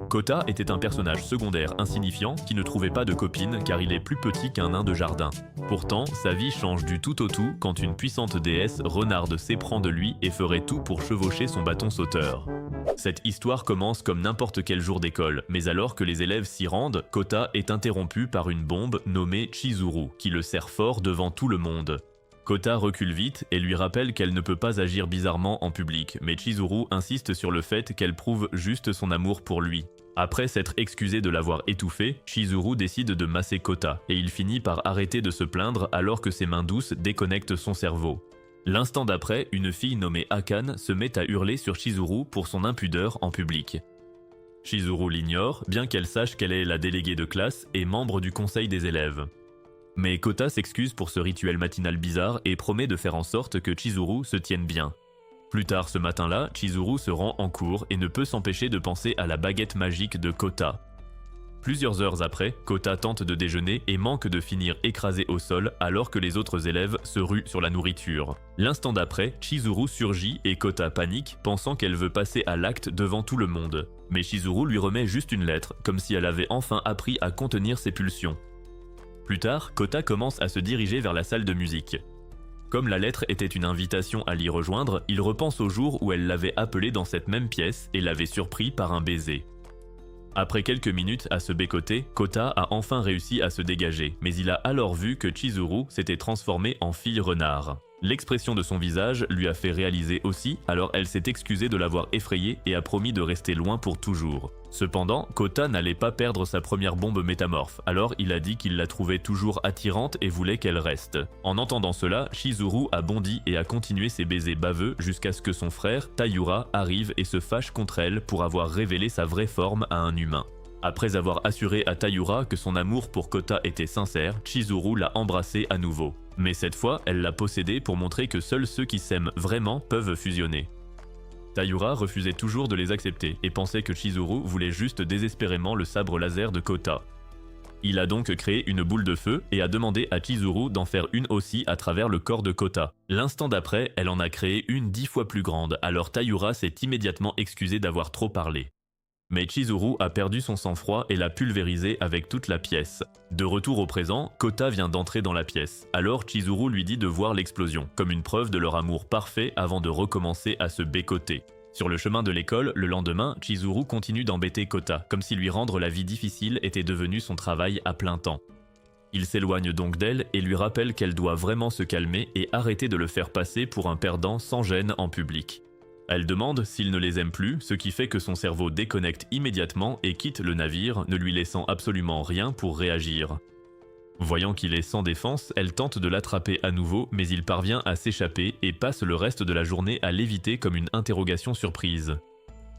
Kota était un personnage secondaire insignifiant qui ne trouvait pas de copine car il est plus petit qu'un nain de jardin. Pourtant, sa vie change du tout au tout quand une puissante déesse renarde s'éprend de lui et ferait tout pour chevaucher son bâton sauteur. Cette histoire commence comme n'importe quel jour d'école, mais alors que les élèves s'y rendent, Kota est interrompu par une bombe nommée Chizuru, qui le serre fort devant tout le monde. Kota recule vite et lui rappelle qu'elle ne peut pas agir bizarrement en public, mais Chizuru insiste sur le fait qu'elle prouve juste son amour pour lui. Après s'être excusé de l'avoir étouffé, Chizuru décide de masser Kota, et il finit par arrêter de se plaindre alors que ses mains douces déconnectent son cerveau. L'instant d'après, une fille nommée Akane se met à hurler sur Chizuru pour son impudeur en public. Chizuru l'ignore, bien qu'elle sache qu'elle est la déléguée de classe et membre du conseil des élèves. Mais Kota s'excuse pour ce rituel matinal bizarre et promet de faire en sorte que Chizuru se tienne bien. Plus tard ce matin-là, Chizuru se rend en cours et ne peut s'empêcher de penser à la baguette magique de Kota. Plusieurs heures après, Kota tente de déjeuner et manque de finir écrasé au sol alors que les autres élèves se ruent sur la nourriture. L'instant d'après, Chizuru surgit et Kota panique, pensant qu'elle veut passer à l'acte devant tout le monde. Mais Chizuru lui remet juste une lettre, comme si elle avait enfin appris à contenir ses pulsions. Plus tard, Kota commence à se diriger vers la salle de musique. Comme la lettre était une invitation à l'y rejoindre, il repense au jour où elle l'avait appelé dans cette même pièce et l'avait surpris par un baiser. Après quelques minutes à se bécoter, Kota a enfin réussi à se dégager, mais il a alors vu que Chizuru s'était transformée en fille renard. L'expression de son visage lui a fait réaliser aussi, alors elle s'est excusée de l'avoir effrayée et a promis de rester loin pour toujours. Cependant, Kota n'allait pas perdre sa première bombe métamorphe, alors il a dit qu'il la trouvait toujours attirante et voulait qu'elle reste. En entendant cela, Chizuru a bondi et a continué ses baisers baveux jusqu'à ce que son frère, Taiyura, arrive et se fâche contre elle pour avoir révélé sa vraie forme à un humain. Après avoir assuré à Taiyura que son amour pour Kota était sincère, Chizuru l'a embrassée à nouveau. Mais cette fois, elle l'a possédé pour montrer que seuls ceux qui s'aiment vraiment peuvent fusionner. Taiyura refusait toujours de les accepter et pensait que Chizuru voulait juste désespérément le sabre laser de Kota. Il a donc créé une boule de feu et a demandé à Chizuru d'en faire une aussi à travers le corps de Kota. L'instant d'après, elle en a créé une 10 fois plus grande, alors Taiyura s'est immédiatement excusé d'avoir trop parlé. Mais Chizuru a perdu son sang-froid et l'a pulvérisé avec toute la pièce. De retour au présent, Kota vient d'entrer dans la pièce. Alors Chizuru lui dit de voir l'explosion, comme une preuve de leur amour parfait avant de recommencer à se bécoter. Sur le chemin de l'école, le lendemain, Chizuru continue d'embêter Kota, comme si lui rendre la vie difficile était devenu son travail à plein temps. Il s'éloigne donc d'elle et lui rappelle qu'elle doit vraiment se calmer et arrêter de le faire passer pour un perdant sans gêne en public. Elle demande s'il ne les aime plus, ce qui fait que son cerveau déconnecte immédiatement et quitte le navire, ne lui laissant absolument rien pour réagir. Voyant qu'il est sans défense, elle tente de l'attraper à nouveau, mais il parvient à s'échapper et passe le reste de la journée à l'éviter comme une interrogation surprise.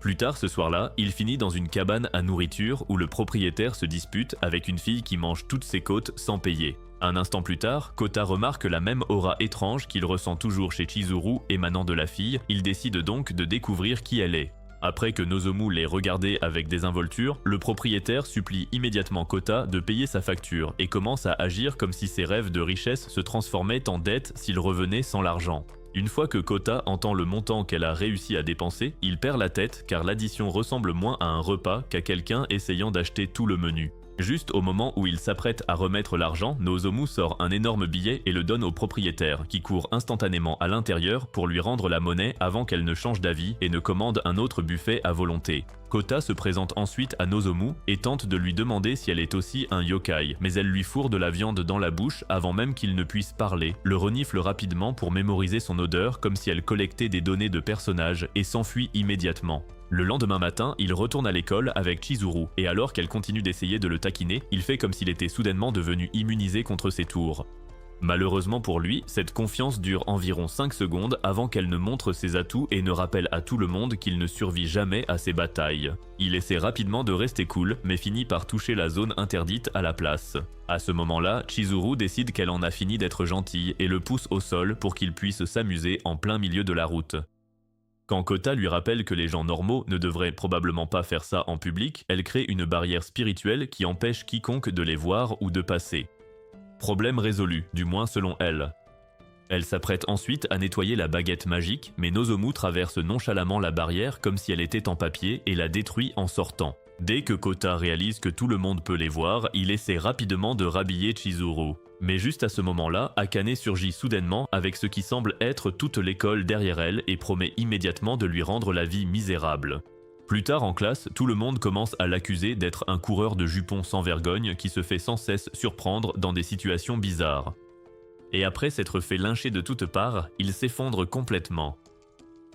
Plus tard ce soir-là, il finit dans une cabane à nourriture où le propriétaire se dispute avec une fille qui mange toutes ses côtes sans payer. Un instant plus tard, Kota remarque la même aura étrange qu'il ressent toujours chez Chizuru émanant de la fille, il décide donc de découvrir qui elle est. Après que Nozomu l'ait regardée avec désinvolture, le propriétaire supplie immédiatement Kota de payer sa facture et commence à agir comme si ses rêves de richesse se transformaient en dette s'il revenait sans l'argent. Une fois que Kota entend le montant qu'elle a réussi à dépenser, il perd la tête car l'addition ressemble moins à un repas qu'à quelqu'un essayant d'acheter tout le menu. Juste au moment où il s'apprête à remettre l'argent, Nozomu sort un énorme billet et le donne au propriétaire, qui court instantanément à l'intérieur pour lui rendre la monnaie avant qu'elle ne change d'avis et ne commande un autre buffet à volonté. Kota se présente ensuite à Nozomu et tente de lui demander si elle est aussi un yokai, mais elle lui fourre de la viande dans la bouche avant même qu'il ne puisse parler, le renifle rapidement pour mémoriser son odeur comme si elle collectait des données de personnages et s'enfuit immédiatement. Le lendemain matin, il retourne à l'école avec Chizuru, et alors qu'elle continue d'essayer de le taquiner, il fait comme s'il était soudainement devenu immunisé contre ses tours. Malheureusement pour lui, cette confiance dure environ 5 secondes avant qu'elle ne montre ses atouts et ne rappelle à tout le monde qu'il ne survit jamais à ses batailles. Il essaie rapidement de rester cool, mais finit par toucher la zone interdite à la place. À ce moment-là, Chizuru décide qu'elle en a fini d'être gentille et le pousse au sol pour qu'il puisse s'amuser en plein milieu de la route. Quand Kota lui rappelle que les gens normaux ne devraient probablement pas faire ça en public, elle crée une barrière spirituelle qui empêche quiconque de les voir ou de passer. Problème résolu, du moins selon elle. Elle s'apprête ensuite à nettoyer la baguette magique, mais Nozomu traverse nonchalamment la barrière comme si elle était en papier et la détruit en sortant. Dès que Kota réalise que tout le monde peut les voir, il essaie rapidement de rhabiller Chizuru. Mais juste à ce moment-là, Akane surgit soudainement avec ce qui semble être toute l'école derrière elle et promet immédiatement de lui rendre la vie misérable. Plus tard en classe, tout le monde commence à l'accuser d'être un coureur de jupons sans vergogne qui se fait sans cesse surprendre dans des situations bizarres. Et après s'être fait lyncher de toutes parts, il s'effondre complètement.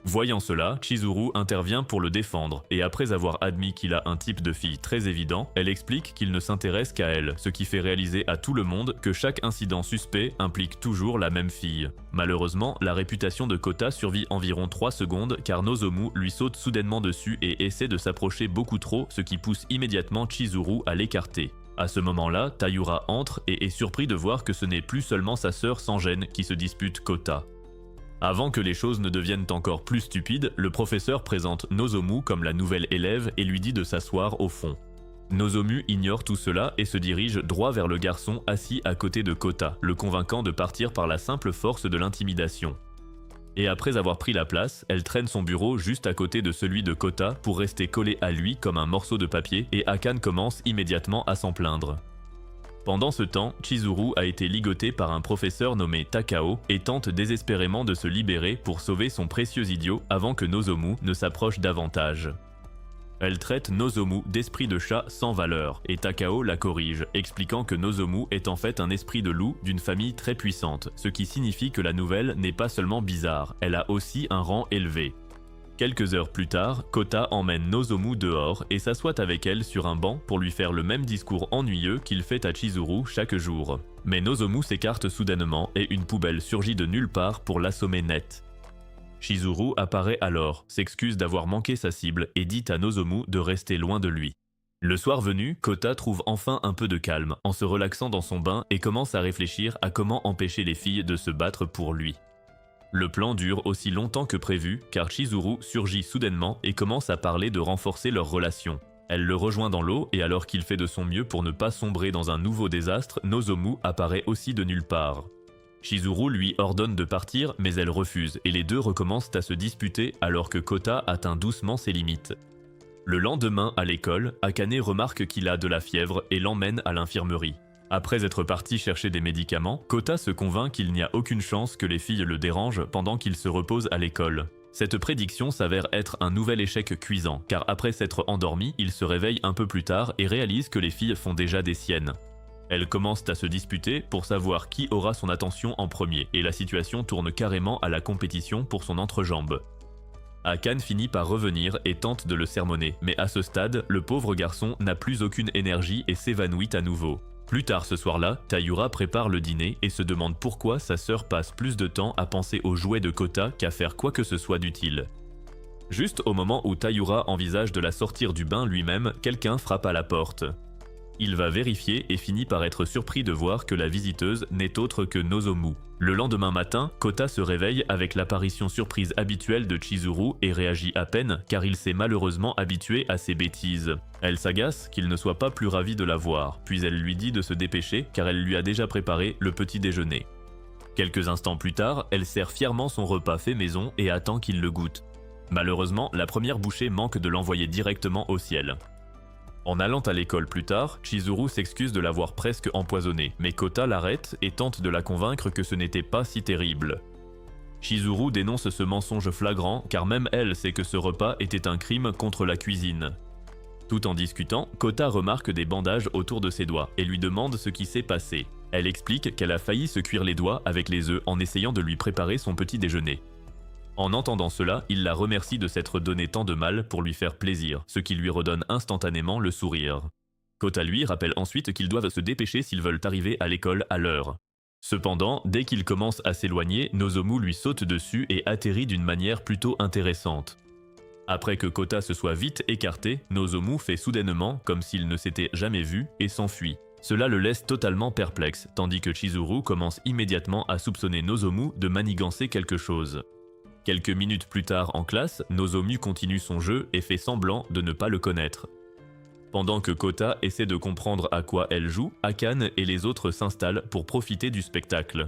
Voyant cela, Chizuru intervient pour le défendre, et après avoir admis qu'il a un type de fille très évident, elle explique qu'il ne s'intéresse qu'à elle, ce qui fait réaliser à tout le monde que chaque incident suspect implique toujours la même fille. Malheureusement, la réputation de Kota survit environ 3 secondes car Nozomu lui saute soudainement dessus et essaie de s'approcher beaucoup trop, ce qui pousse immédiatement Chizuru à l'écarter. À ce moment-là, Taira entre et est surpris de voir que ce n'est plus seulement sa sœur sans gêne qui se dispute Kota. Avant que les choses ne deviennent encore plus stupides, le professeur présente Nozomu comme la nouvelle élève et lui dit de s'asseoir au fond. Nozomu ignore tout cela et se dirige droit vers le garçon assis à côté de Kota, le convainquant de partir par la simple force de l'intimidation. Et après avoir pris la place, elle traîne son bureau juste à côté de celui de Kota pour rester collé à lui comme un morceau de papier et Akane commence immédiatement à s'en plaindre. Pendant ce temps, Chizuru a été ligoté par un professeur nommé Takao et tente désespérément de se libérer pour sauver son précieux idiot avant que Nozomu ne s'approche davantage. Elle traite Nozomu d'esprit de chat sans valeur et Takao la corrige, expliquant que Nozomu est en fait un esprit de loup d'une famille très puissante, ce qui signifie que la nouvelle n'est pas seulement bizarre, elle a aussi un rang élevé. Quelques heures plus tard, Kota emmène Nozomu dehors et s'assoit avec elle sur un banc pour lui faire le même discours ennuyeux qu'il fait à Chizuru chaque jour. Mais Nozomu s'écarte soudainement et une poubelle surgit de nulle part pour l'assommer net. Chizuru apparaît alors, s'excuse d'avoir manqué sa cible et dit à Nozomu de rester loin de lui. Le soir venu, Kota trouve enfin un peu de calme en se relaxant dans son bain et commence à réfléchir à comment empêcher les filles de se battre pour lui. Le plan dure aussi longtemps que prévu car Chizuru surgit soudainement et commence à parler de renforcer leur relation. Elle le rejoint dans l'eau et alors qu'il fait de son mieux pour ne pas sombrer dans un nouveau désastre, Nozomu apparaît aussi de nulle part. Chizuru lui ordonne de partir mais elle refuse et les deux recommencent à se disputer alors que Kota atteint doucement ses limites. Le lendemain à l'école, Akane remarque qu'il a de la fièvre et l'emmène à l'infirmerie. Après être parti chercher des médicaments, Kota se convainc qu'il n'y a aucune chance que les filles le dérangent pendant qu'il se repose à l'école. Cette prédiction s'avère être un nouvel échec cuisant, car après s'être endormi, il se réveille un peu plus tard et réalise que les filles font déjà des siennes. Elles commencent à se disputer pour savoir qui aura son attention en premier, et la situation tourne carrément à la compétition pour son entrejambe. Akane finit par revenir et tente de le sermonner, mais à ce stade, le pauvre garçon n'a plus aucune énergie et s'évanouit à nouveau. Plus tard ce soir-là, Taira prépare le dîner et se demande pourquoi sa sœur passe plus de temps à penser aux jouets de Kota qu'à faire quoi que ce soit d'utile. Juste au moment où Taira envisage de la sortir du bain lui-même, quelqu'un frappe à la porte. Il va vérifier et finit par être surpris de voir que la visiteuse n'est autre que Nozomu. Le lendemain matin, Kota se réveille avec l'apparition surprise habituelle de Chizuru et réagit à peine car il s'est malheureusement habitué à ses bêtises. Elle s'agace qu'il ne soit pas plus ravi de la voir, puis elle lui dit de se dépêcher car elle lui a déjà préparé le petit déjeuner. Quelques instants plus tard, elle sert fièrement son repas fait maison et attend qu'il le goûte. Malheureusement, la première bouchée manque de l'envoyer directement au ciel. En allant à l'école plus tard, Chizuru s'excuse de l'avoir presque empoisonnée, mais Kota l'arrête et tente de la convaincre que ce n'était pas si terrible. Chizuru dénonce ce mensonge flagrant car même elle sait que ce repas était un crime contre la cuisine. Tout en discutant, Kota remarque des bandages autour de ses doigts et lui demande ce qui s'est passé. Elle explique qu'elle a failli se cuire les doigts avec les œufs en essayant de lui préparer son petit déjeuner. En entendant cela, il la remercie de s'être donné tant de mal pour lui faire plaisir, ce qui lui redonne instantanément le sourire. Kota lui rappelle ensuite qu'ils doivent se dépêcher s'ils veulent arriver à l'école à l'heure. Cependant, dès qu'il commence à s'éloigner, Nozomu lui saute dessus et atterrit d'une manière plutôt intéressante. Après que Kota se soit vite écarté, Nozomu fait soudainement comme s'il ne s'était jamais vu et s'enfuit. Cela le laisse totalement perplexe, tandis que Chizuru commence immédiatement à soupçonner Nozomu de manigancer quelque chose. Quelques minutes plus tard en classe, Nozomu continue son jeu et fait semblant de ne pas le connaître. Pendant que Kota essaie de comprendre à quoi elle joue, Akane et les autres s'installent pour profiter du spectacle.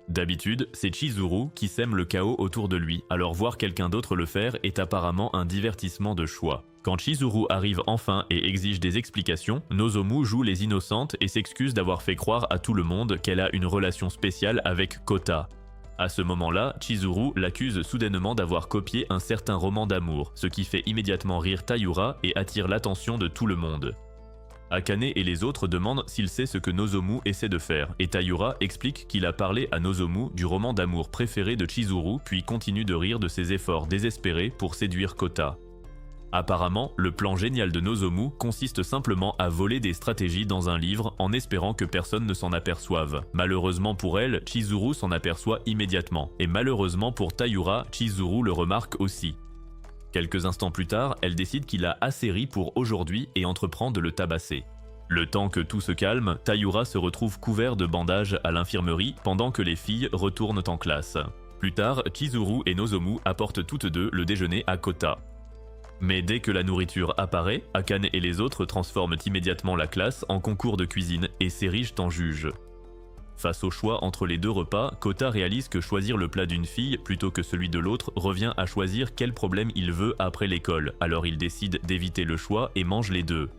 D'habitude, c'est Chizuru qui sème le chaos autour de lui, alors voir quelqu'un d'autre le faire est apparemment un divertissement de choix. Quand Chizuru arrive enfin et exige des explications, Nozomu joue les innocentes et s'excuse d'avoir fait croire à tout le monde qu'elle a une relation spéciale avec Kota. À ce moment-là, Chizuru l'accuse soudainement d'avoir copié un certain roman d'amour, ce qui fait immédiatement rire Taira et attire l'attention de tout le monde. Akane et les autres demandent s'il sait ce que Nozomu essaie de faire, et Taira explique qu'il a parlé à Nozomu du roman d'amour préféré de Chizuru, puis continue de rire de ses efforts désespérés pour séduire Kota. Apparemment, le plan génial de Nozomu consiste simplement à voler des stratégies dans un livre en espérant que personne ne s'en aperçoive. Malheureusement pour elle, Chizuru s'en aperçoit immédiatement, et malheureusement pour Taira, Chizuru le remarque aussi. Quelques instants plus tard, elle décide qu'il a assez ri pour aujourd'hui et entreprend de le tabasser. Le temps que tout se calme, Taira se retrouve couvert de bandages à l'infirmerie pendant que les filles retournent en classe. Plus tard, Chizuru et Nozomu apportent toutes deux le déjeuner à Kota. Mais dès que la nourriture apparaît, Akane et les autres transforment immédiatement la classe en concours de cuisine et s'érigent en juges. Face au choix entre les deux repas, Kota réalise que choisir le plat d'une fille plutôt que celui de l'autre revient à choisir quel problème il veut après l'école, alors il décide d'éviter le choix et mange les deux.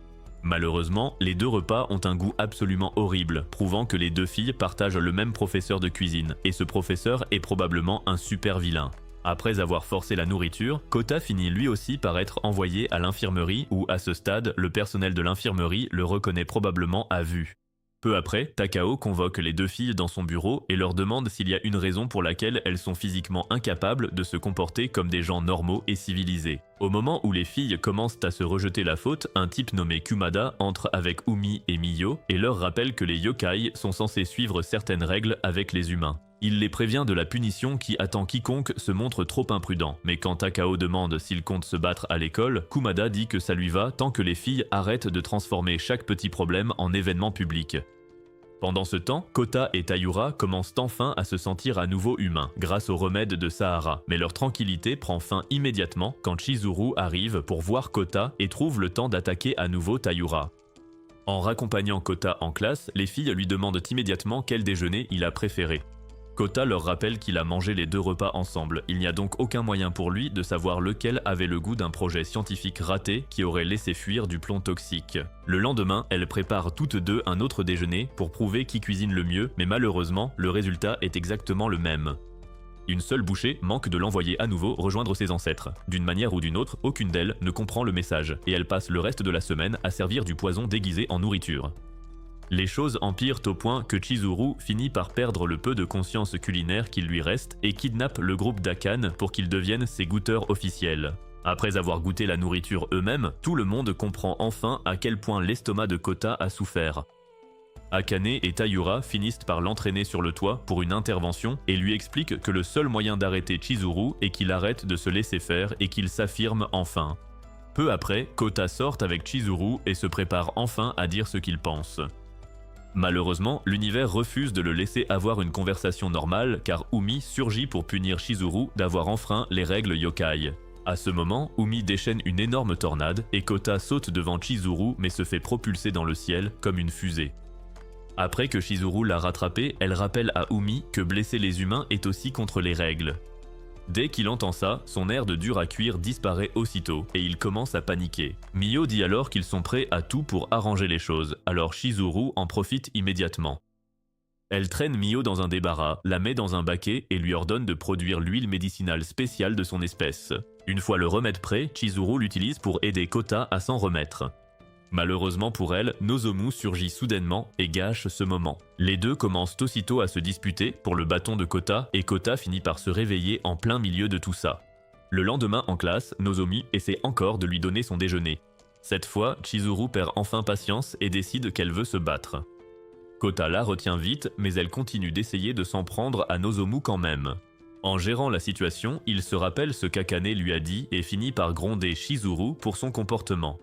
Malheureusement, les deux repas ont un goût absolument horrible, prouvant que les deux filles partagent le même professeur de cuisine, et ce professeur est probablement un super vilain. Après avoir forcé la nourriture, Kota finit lui aussi par être envoyé à l'infirmerie où, à ce stade, le personnel de l'infirmerie le reconnaît probablement à vue. Peu après, Takao convoque les deux filles dans son bureau et leur demande s'il y a une raison pour laquelle elles sont physiquement incapables de se comporter comme des gens normaux et civilisés. Au moment où les filles commencent à se rejeter la faute, un type nommé Kumada entre avec Umi et Miyo et leur rappelle que les yokai sont censés suivre certaines règles avec les humains. Il les prévient de la punition qui attend quiconque se montre trop imprudent, mais quand Takao demande s'il compte se battre à l'école, Kumada dit que ça lui va tant que les filles arrêtent de transformer chaque petit problème en événement public. Pendant ce temps, Kota et Taira commencent enfin à se sentir à nouveau humains, grâce au remède de Sahara, mais leur tranquillité prend fin immédiatement quand Chizuru arrive pour voir Kota et trouve le temps d'attaquer à nouveau Taira. En raccompagnant Kota en classe, les filles lui demandent immédiatement quel déjeuner il a préféré. Kota leur rappelle qu'il a mangé les deux repas ensemble, il n'y a donc aucun moyen pour lui de savoir lequel avait le goût d'un projet scientifique raté qui aurait laissé fuir du plomb toxique. Le lendemain, elles préparent toutes deux un autre déjeuner pour prouver qui cuisine le mieux, mais malheureusement, le résultat est exactement le même. Une seule bouchée manque de l'envoyer à nouveau rejoindre ses ancêtres. D'une manière ou d'une autre, aucune d'elles ne comprend le message, et elle passe le reste de la semaine à servir du poison déguisé en nourriture. Les choses empirent au point que Chizuru finit par perdre le peu de conscience culinaire qu'il lui reste et kidnappe le groupe d'Akane pour qu'ils deviennent ses goûteurs officiels. Après avoir goûté la nourriture eux-mêmes, tout le monde comprend enfin à quel point l'estomac de Kota a souffert. Akane et Taira finissent par l'entraîner sur le toit pour une intervention et lui expliquent que le seul moyen d'arrêter Chizuru est qu'il arrête de se laisser faire et qu'il s'affirme enfin. Peu après, Kota sort avec Chizuru et se prépare enfin à dire ce qu'il pense. Malheureusement, l'univers refuse de le laisser avoir une conversation normale car Umi surgit pour punir Chizuru d'avoir enfreint les règles yokai. À ce moment, Umi déchaîne une énorme tornade et Kota saute devant Chizuru mais se fait propulser dans le ciel comme une fusée. Après que Chizuru l'a rattrapé, elle rappelle à Umi que blesser les humains est aussi contre les règles. Dès qu'il entend ça, son air de dur à cuire disparaît aussitôt et il commence à paniquer. Miyo dit alors qu'ils sont prêts à tout pour arranger les choses, alors Chizuru en profite immédiatement. Elle traîne Miyo dans un débarras, la met dans un baquet et lui ordonne de produire l'huile médicinale spéciale de son espèce. Une fois le remède prêt, Chizuru l'utilise pour aider Kota à s'en remettre. Malheureusement pour elle, Nozomu surgit soudainement et gâche ce moment. Les deux commencent aussitôt à se disputer pour le bâton de Kota et Kota finit par se réveiller en plein milieu de tout ça. Le lendemain en classe, Nozomu essaie encore de lui donner son déjeuner. Cette fois, Chizuru perd enfin patience et décide qu'elle veut se battre. Kota la retient vite, mais elle continue d'essayer de s'en prendre à Nozomu quand même. En gérant la situation, il se rappelle ce qu'Akane lui a dit et finit par gronder Chizuru pour son comportement.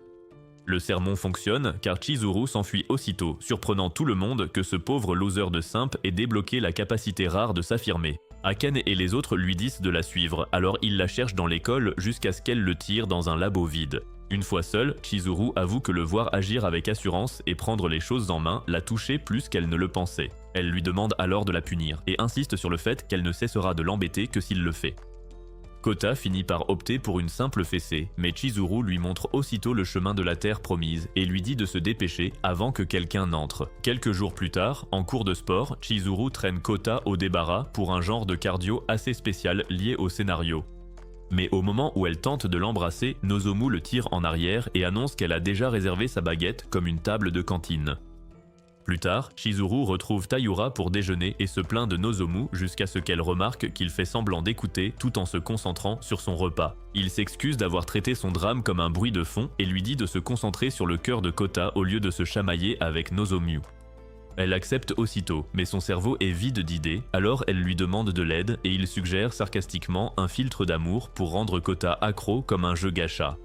Le sermon fonctionne car Chizuru s'enfuit aussitôt, surprenant tout le monde que ce pauvre loser de simp ait débloqué la capacité rare de s'affirmer. Akane et les autres lui disent de la suivre, alors il la cherche dans l'école jusqu'à ce qu'elle le tire dans un labo vide. Une fois seule, Chizuru avoue que le voir agir avec assurance et prendre les choses en main l'a touchée plus qu'elle ne le pensait. Elle lui demande alors de la punir et insiste sur le fait qu'elle ne cessera de l'embêter que s'il le fait. Kota finit par opter pour une simple fessée, mais Chizuru lui montre aussitôt le chemin de la terre promise et lui dit de se dépêcher avant que quelqu'un n'entre. Quelques jours plus tard, en cours de sport, Chizuru traîne Kota au débarras pour un genre de cardio assez spécial lié au scénario. Mais au moment où elle tente de l'embrasser, Nozomu le tire en arrière et annonce qu'elle a déjà réservé sa baguette comme une table de cantine. Plus tard, Chizuru retrouve Taira pour déjeuner et se plaint de Nozomu jusqu'à ce qu'elle remarque qu'il fait semblant d'écouter tout en se concentrant sur son repas. Il s'excuse d'avoir traité son drame comme un bruit de fond et lui dit de se concentrer sur le cœur de Kota au lieu de se chamailler avec Nozomu. Elle accepte aussitôt, mais son cerveau est vide d'idées, alors elle lui demande de l'aide et il suggère sarcastiquement un filtre d'amour pour rendre Kota accro comme un jeu gacha.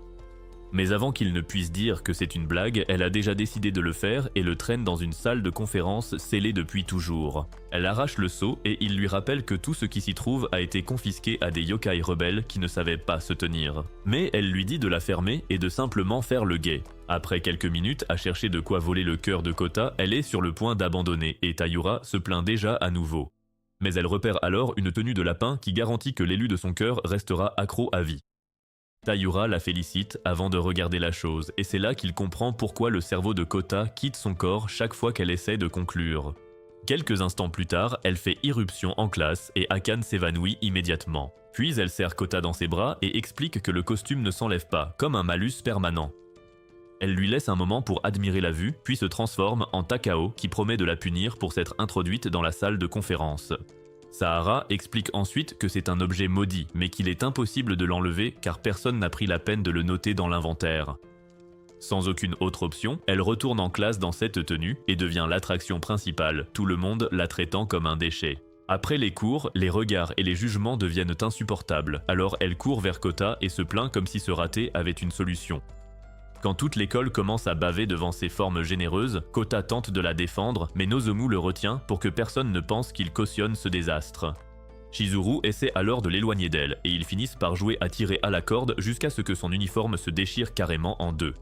Mais avant qu'il ne puisse dire que c'est une blague, elle a déjà décidé de le faire et le traîne dans une salle de conférence scellée depuis toujours. Elle arrache le sceau et il lui rappelle que tout ce qui s'y trouve a été confisqué à des yokai rebelles qui ne savaient pas se tenir. Mais elle lui dit de la fermer et de simplement faire le guet. Après quelques minutes à chercher de quoi voler le cœur de Kota, elle est sur le point d'abandonner et Taira se plaint déjà à nouveau. Mais elle repère alors une tenue de lapin qui garantit que l'élu de son cœur restera accro à vie. Taira la félicite avant de regarder la chose, et c'est là qu'il comprend pourquoi le cerveau de Kota quitte son corps chaque fois qu'elle essaie de conclure. Quelques instants plus tard, elle fait irruption en classe et Akane s'évanouit immédiatement. Puis elle serre Kota dans ses bras et explique que le costume ne s'enlève pas, comme un malus permanent. Elle lui laisse un moment pour admirer la vue, puis se transforme en Takao qui promet de la punir pour s'être introduite dans la salle de conférence. Sahara explique ensuite que c'est un objet maudit, mais qu'il est impossible de l'enlever car personne n'a pris la peine de le noter dans l'inventaire. Sans aucune autre option, elle retourne en classe dans cette tenue et devient l'attraction principale, tout le monde la traitant comme un déchet. Après les cours, les regards et les jugements deviennent insupportables, alors elle court vers Kota et se plaint comme si ce raté avait une solution. Quand toute l'école commence à baver devant ses formes généreuses, Kota tente de la défendre, mais Nozomu le retient pour que personne ne pense qu'il cautionne ce désastre. Chizuru essaie alors de l'éloigner d'elle, et ils finissent par jouer à tirer à la corde jusqu'à ce que son uniforme se déchire carrément en deux.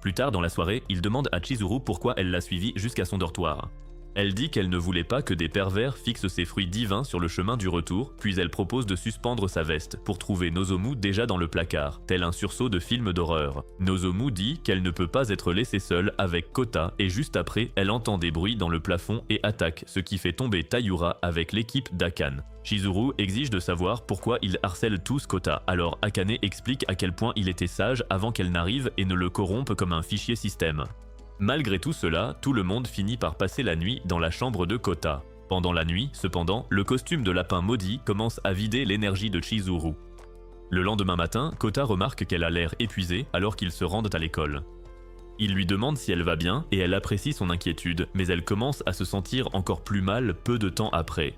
Plus tard dans la soirée, il demande à Chizuru pourquoi elle l'a suivi jusqu'à son dortoir. Elle dit qu'elle ne voulait pas que des pervers fixent ses fruits divins sur le chemin du retour, puis elle propose de suspendre sa veste pour trouver Nozomu déjà dans le placard, tel un sursaut de film d'horreur. Nozomu dit qu'elle ne peut pas être laissée seule avec Kota et juste après, elle entend des bruits dans le plafond et attaque, ce qui fait tomber Taira avec l'équipe d'Akane. Chizuru exige de savoir pourquoi ils harcèlent tous Kota, alors Akane explique à quel point il était sage avant qu'elle n'arrive et ne le corrompe comme un fichier système. Malgré tout cela, tout le monde finit par passer la nuit dans la chambre de Kota. Pendant la nuit, cependant, le costume de lapin maudit commence à vider l'énergie de Chizuru. Le lendemain matin, Kota remarque qu'elle a l'air épuisée alors qu'ils se rendent à l'école. Il lui demande si elle va bien et elle apprécie son inquiétude, mais elle commence à se sentir encore plus mal peu de temps après.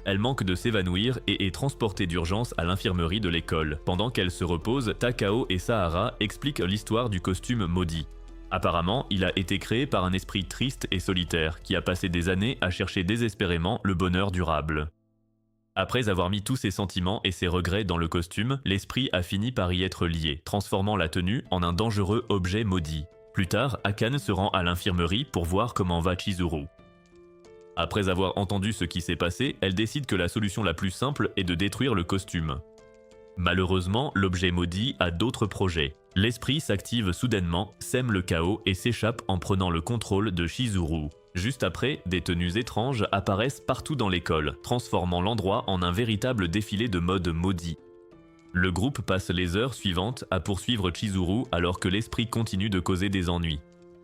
Elle manque de s'évanouir et est transportée d'urgence à l'infirmerie de l'école. Pendant qu'elle se repose, Takao et Sahara expliquent l'histoire du costume maudit. Apparemment, il a été créé par un esprit triste et solitaire qui a passé des années à chercher désespérément le bonheur durable. Après avoir mis tous ses sentiments et ses regrets dans le costume, l'esprit a fini par y être lié, transformant la tenue en un dangereux objet maudit. Plus tard, Akane se rend à l'infirmerie pour voir comment va Chizuru. Après avoir entendu ce qui s'est passé, elle décide que la solution la plus simple est de détruire le costume. Malheureusement, l'objet maudit a d'autres projets. L'esprit s'active soudainement, sème le chaos et s'échappe en prenant le contrôle de Chizuru. Juste après, des tenues étranges apparaissent partout dans l'école, transformant l'endroit en un véritable défilé de mode maudit. Le groupe passe les heures suivantes à poursuivre Chizuru alors que l'esprit continue de causer des ennuis.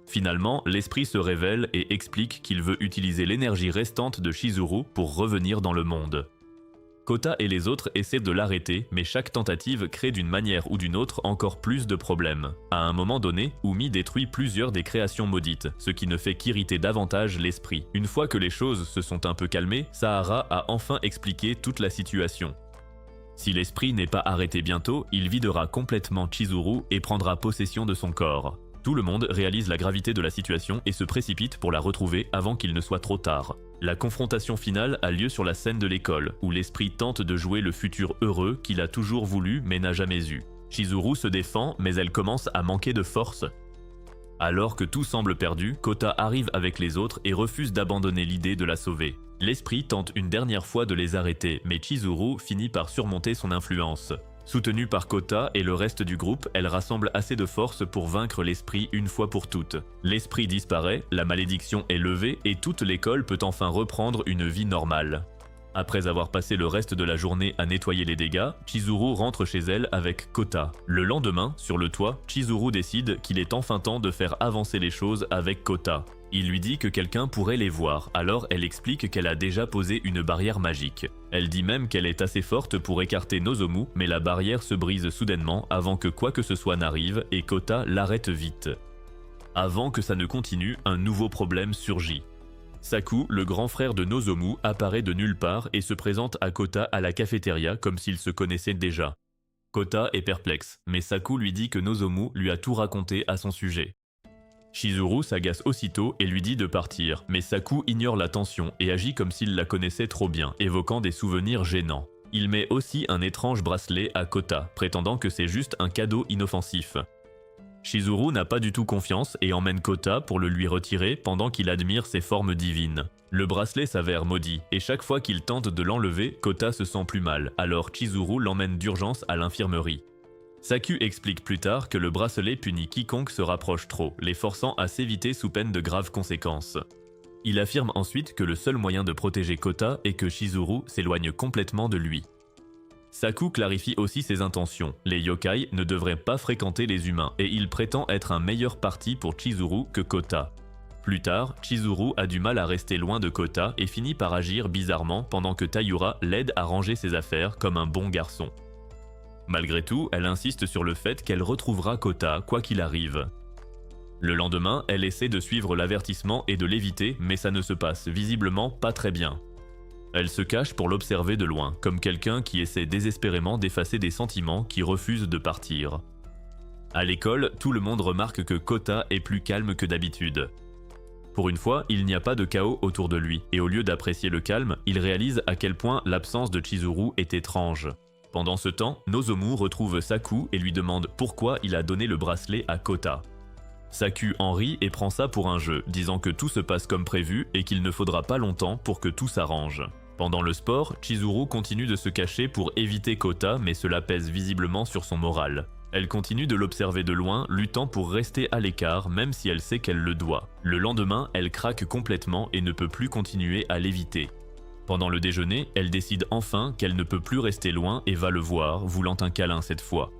Finalement, l'esprit se révèle et explique qu'il veut utiliser l'énergie restante de Chizuru pour revenir dans le monde. Kota et les autres essaient de l'arrêter, mais chaque tentative crée d'une manière ou d'une autre encore plus de problèmes. À un moment donné, Umi détruit plusieurs des créations maudites, ce qui ne fait qu'irriter davantage l'esprit. Une fois que les choses se sont un peu calmées, Sahara a enfin expliqué toute la situation. Si l'esprit n'est pas arrêté bientôt, il videra complètement Chizuru et prendra possession de son corps. Tout le monde réalise la gravité de la situation et se précipite pour la retrouver avant qu'il ne soit trop tard. La confrontation finale a lieu sur la scène de l'école, où l'esprit tente de jouer le futur heureux qu'il a toujours voulu mais n'a jamais eu. Chizuru se défend, mais elle commence à manquer de force. Alors que tout semble perdu, Kota arrive avec les autres et refuse d'abandonner l'idée de la sauver. L'esprit tente une dernière fois de les arrêter, mais Chizuru finit par surmonter son influence. Soutenue par Kota et le reste du groupe, elle rassemble assez de force pour vaincre l'esprit une fois pour toutes. L'esprit disparaît, la malédiction est levée et toute l'école peut enfin reprendre une vie normale. Après avoir passé le reste de la journée à nettoyer les dégâts, Chizuru rentre chez elle avec Kota. Le lendemain, sur le toit, Chizuru décide qu'il est enfin temps de faire avancer les choses avec Kota. Il lui dit que quelqu'un pourrait les voir, alors elle explique qu'elle a déjà posé une barrière magique. Elle dit même qu'elle est assez forte pour écarter Nozomu, mais la barrière se brise soudainement avant que quoi que ce soit n'arrive et Kota l'arrête vite. Avant que ça ne continue, un nouveau problème surgit. Saku, le grand frère de Nozomu, apparaît de nulle part et se présente à Kota à la cafétéria comme s'ils se connaissaient déjà. Kota est perplexe, mais Saku lui dit que Nozomu lui a tout raconté à son sujet. Chizuru s'agace aussitôt et lui dit de partir, mais Saku ignore la tension et agit comme s'il la connaissait trop bien, évoquant des souvenirs gênants. Il met aussi un étrange bracelet à Kota, prétendant que c'est juste un cadeau inoffensif. Chizuru n'a pas du tout confiance et emmène Kota pour le lui retirer pendant qu'il admire ses formes divines. Le bracelet s'avère maudit et chaque fois qu'il tente de l'enlever, Kota se sent plus mal, alors Chizuru l'emmène d'urgence à l'infirmerie. Saku explique plus tard que le bracelet punit quiconque se rapproche trop, les forçant à s'éviter sous peine de graves conséquences. Il affirme ensuite que le seul moyen de protéger Kota est que Chizuru s'éloigne complètement de lui. Saku clarifie aussi ses intentions. Les yokai ne devraient pas fréquenter les humains et il prétend être un meilleur parti pour Chizuru que Kota. Plus tard, Chizuru a du mal à rester loin de Kota et finit par agir bizarrement pendant que Taira l'aide à ranger ses affaires comme un bon garçon. Malgré tout, elle insiste sur le fait qu'elle retrouvera Kota quoi qu'il arrive. Le lendemain, elle essaie de suivre l'avertissement et de l'éviter, mais ça ne se passe visiblement pas très bien. Elle se cache pour l'observer de loin, comme quelqu'un qui essaie désespérément d'effacer des sentiments qui refusent de partir. À l'école, tout le monde remarque que Kota est plus calme que d'habitude. Pour une fois, il n'y a pas de chaos autour de lui, et au lieu d'apprécier le calme, il réalise à quel point l'absence de Chizuru est étrange. Pendant ce temps, Nozomu retrouve Saku et lui demande pourquoi il a donné le bracelet à Kota. Saku en rit et prend ça pour un jeu, disant que tout se passe comme prévu et qu'il ne faudra pas longtemps pour que tout s'arrange. Pendant le sport, Chizuru continue de se cacher pour éviter Kota, mais cela pèse visiblement sur son moral. Elle continue de l'observer de loin, luttant pour rester à l'écart, même si elle sait qu'elle le doit. Le lendemain, elle craque complètement et ne peut plus continuer à l'éviter. Pendant le déjeuner, elle décide enfin qu'elle ne peut plus rester loin et va le voir, voulant un câlin cette fois.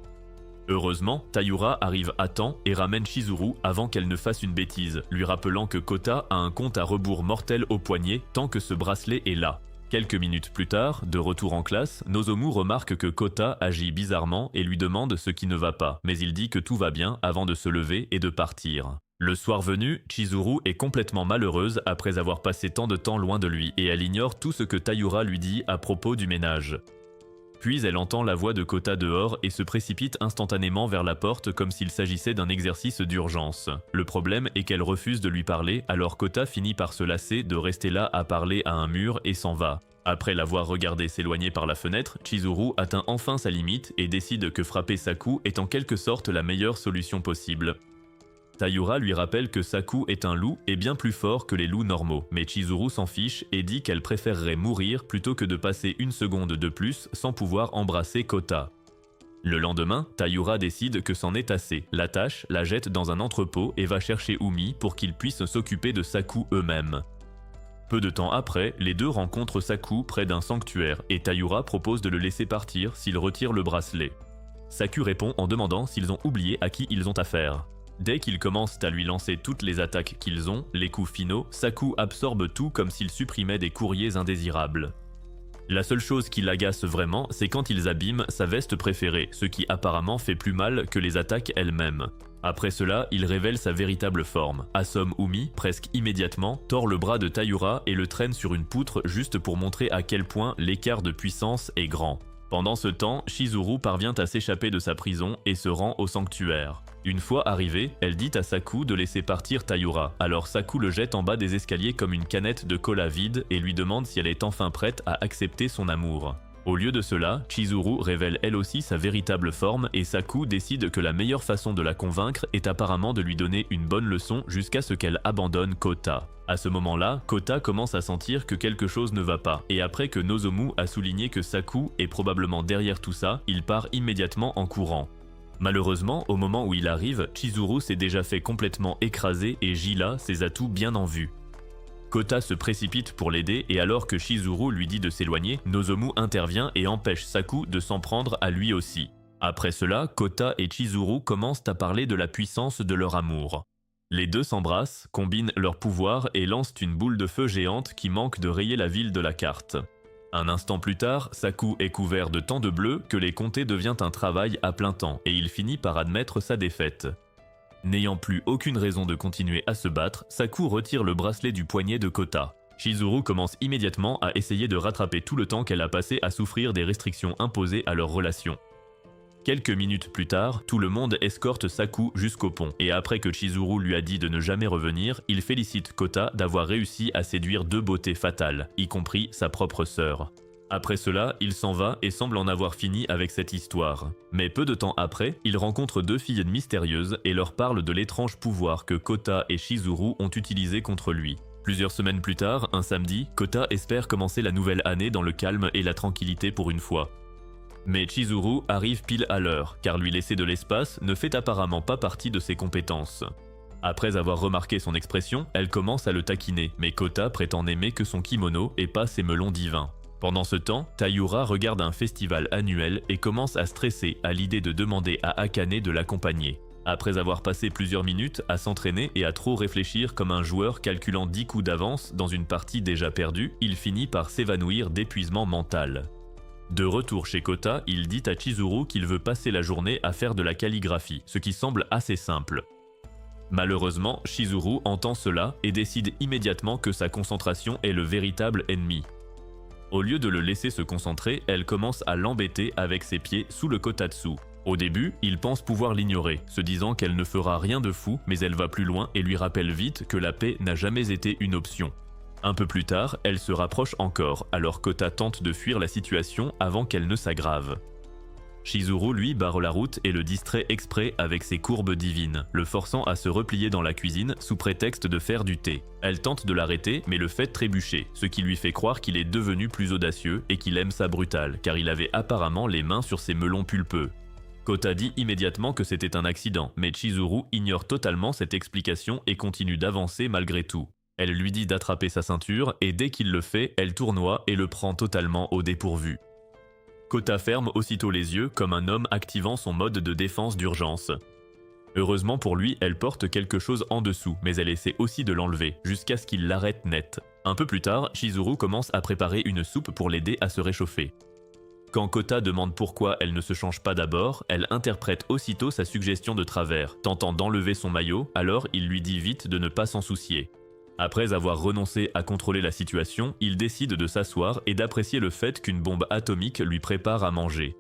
Heureusement, Taira arrive à temps et ramène Chizuru avant qu'elle ne fasse une bêtise, lui rappelant que Kota a un compte à rebours mortel au poignet tant que ce bracelet est là. Quelques minutes plus tard, de retour en classe, Nozomu remarque que Kota agit bizarrement et lui demande ce qui ne va pas, mais il dit que tout va bien avant de se lever et de partir. Le soir venu, Chizuru est complètement malheureuse après avoir passé tant de temps loin de lui et elle ignore tout ce que Taira lui dit à propos du ménage. Puis elle entend la voix de Kota dehors et se précipite instantanément vers la porte comme s'il s'agissait d'un exercice d'urgence. Le problème est qu'elle refuse de lui parler, alors Kota finit par se lasser de rester là à parler à un mur et s'en va. Après l'avoir regardé s'éloigner par la fenêtre, Chizuru atteint enfin sa limite et décide que frapper Saku est en quelque sorte la meilleure solution possible. Taira lui rappelle que Saku est un loup et bien plus fort que les loups normaux, mais Chizuru s'en fiche et dit qu'elle préférerait mourir plutôt que de passer une seconde de plus sans pouvoir embrasser Kota. Le lendemain, Taira décide que c'en est assez, l'attache, la jette dans un entrepôt et va chercher Umi pour qu'ils puissent s'occuper de Saku eux-mêmes. Peu de temps après, les deux rencontrent Saku près d'un sanctuaire et Taira propose de le laisser partir s'il retire le bracelet. Saku répond en demandant s'ils ont oublié à qui ils ont affaire. Dès qu'ils commencent à lui lancer toutes les attaques qu'ils ont, les coups finaux, Saku absorbe tout comme s'il supprimait des courriers indésirables. La seule chose qui l'agace vraiment, c'est quand ils abîment sa veste préférée, ce qui apparemment fait plus mal que les attaques elles-mêmes. Après cela, il révèle sa véritable forme, assomme Umi presque immédiatement, tord le bras de Taira et le traîne sur une poutre juste pour montrer à quel point l'écart de puissance est grand. Pendant ce temps, Chizuru parvient à s'échapper de sa prison et se rend au sanctuaire. Une fois arrivée, elle dit à Saku de laisser partir Taira, alors Saku le jette en bas des escaliers comme une canette de cola vide et lui demande si elle est enfin prête à accepter son amour. Au lieu de cela, Chizuru révèle elle aussi sa véritable forme et Saku décide que la meilleure façon de la convaincre est apparemment de lui donner une bonne leçon jusqu'à ce qu'elle abandonne Kota. À ce moment-là, Kota commence à sentir que quelque chose ne va pas, et après que Nozomu a souligné que Saku est probablement derrière tout ça, il part immédiatement en courant. Malheureusement, au moment où il arrive, Chizuru s'est déjà fait complètement écraser et Gila ses atouts bien en vue. Kota se précipite pour l'aider et alors que Chizuru lui dit de s'éloigner, Nozomu intervient et empêche Saku de s'en prendre à lui aussi. Après cela, Kota et Chizuru commencent à parler de la puissance de leur amour. Les deux s'embrassent, combinent leurs pouvoirs et lancent une boule de feu géante qui manque de rayer la ville de la carte. Un instant plus tard, Saku est couvert de tant de bleu que les compter devient un travail à plein temps et il finit par admettre sa défaite. N'ayant plus aucune raison de continuer à se battre, Saku retire le bracelet du poignet de Kota. Chizuru commence immédiatement à essayer de rattraper tout le temps qu'elle a passé à souffrir des restrictions imposées à leur relation. Quelques minutes plus tard, tout le monde escorte Saku jusqu'au pont, et après que Chizuru lui a dit de ne jamais revenir, il félicite Kota d'avoir réussi à séduire deux beautés fatales, y compris sa propre sœur. Après cela, il s'en va et semble en avoir fini avec cette histoire. Mais peu de temps après, il rencontre deux filles mystérieuses et leur parle de l'étrange pouvoir que Kota et Chizuru ont utilisé contre lui. Plusieurs semaines plus tard, un samedi, Kota espère commencer la nouvelle année dans le calme et la tranquillité pour une fois. Mais Chizuru arrive pile à l'heure, car lui laisser de l'espace ne fait apparemment pas partie de ses compétences. Après avoir remarqué son expression, elle commence à le taquiner, mais Kota prétend n'aimer que son kimono et pas ses melons divins. Pendant ce temps, Taïura regarde un festival annuel et commence à stresser à l'idée de demander à Akane de l'accompagner. Après avoir passé plusieurs minutes à s'entraîner et à trop réfléchir comme un joueur calculant 10 coups d'avance dans une partie déjà perdue, il finit par s'évanouir d'épuisement mental. De retour chez Kota, il dit à Chizuru qu'il veut passer la journée à faire de la calligraphie, ce qui semble assez simple. Malheureusement, Chizuru entend cela et décide immédiatement que sa concentration est le véritable ennemi. Au lieu de le laisser se concentrer, elle commence à l'embêter avec ses pieds sous le kotatsu. Au début, il pense pouvoir l'ignorer, se disant qu'elle ne fera rien de fou, mais elle va plus loin et lui rappelle vite que la paix n'a jamais été une option. Un peu plus tard, elle se rapproche encore, alors Kota tente de fuir la situation avant qu'elle ne s'aggrave. Chizuru lui barre la route et le distrait exprès avec ses courbes divines, le forçant à se replier dans la cuisine sous prétexte de faire du thé. Elle tente de l'arrêter mais le fait trébucher, ce qui lui fait croire qu'il est devenu plus audacieux et qu'il aime sa brutale, car il avait apparemment les mains sur ses melons pulpeux. Kota dit immédiatement que c'était un accident, mais Chizuru ignore totalement cette explication et continue d'avancer malgré tout. Elle lui dit d'attraper sa ceinture et dès qu'il le fait, elle tournoie et le prend totalement au dépourvu. Kota ferme aussitôt les yeux comme un homme activant son mode de défense d'urgence. Heureusement pour lui, elle porte quelque chose en dessous, mais elle essaie aussi de l'enlever, jusqu'à ce qu'il l'arrête net. Un peu plus tard, Chizuru commence à préparer une soupe pour l'aider à se réchauffer. Quand Kota demande pourquoi elle ne se change pas d'abord, elle interprète aussitôt sa suggestion de travers, tentant d'enlever son maillot, alors il lui dit vite de ne pas s'en soucier. Après avoir renoncé à contrôler la situation, il décide de s'asseoir et d'apprécier le fait qu'une bombe atomique lui prépare à manger.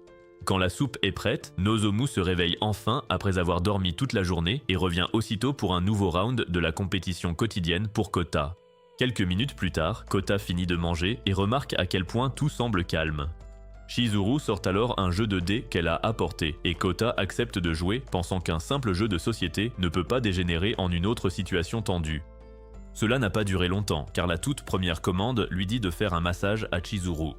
Quand la soupe est prête, Nozomu se réveille enfin après avoir dormi toute la journée et revient aussitôt pour un nouveau round de la compétition quotidienne pour Kota. Quelques minutes plus tard, Kota finit de manger et remarque à quel point tout semble calme. Chizuru sort alors un jeu de dés qu'elle a apporté et Kota accepte de jouer, pensant qu'un simple jeu de société ne peut pas dégénérer en une autre situation tendue. Cela n'a pas duré longtemps, car la toute première commande lui dit de faire un massage à Chizuru.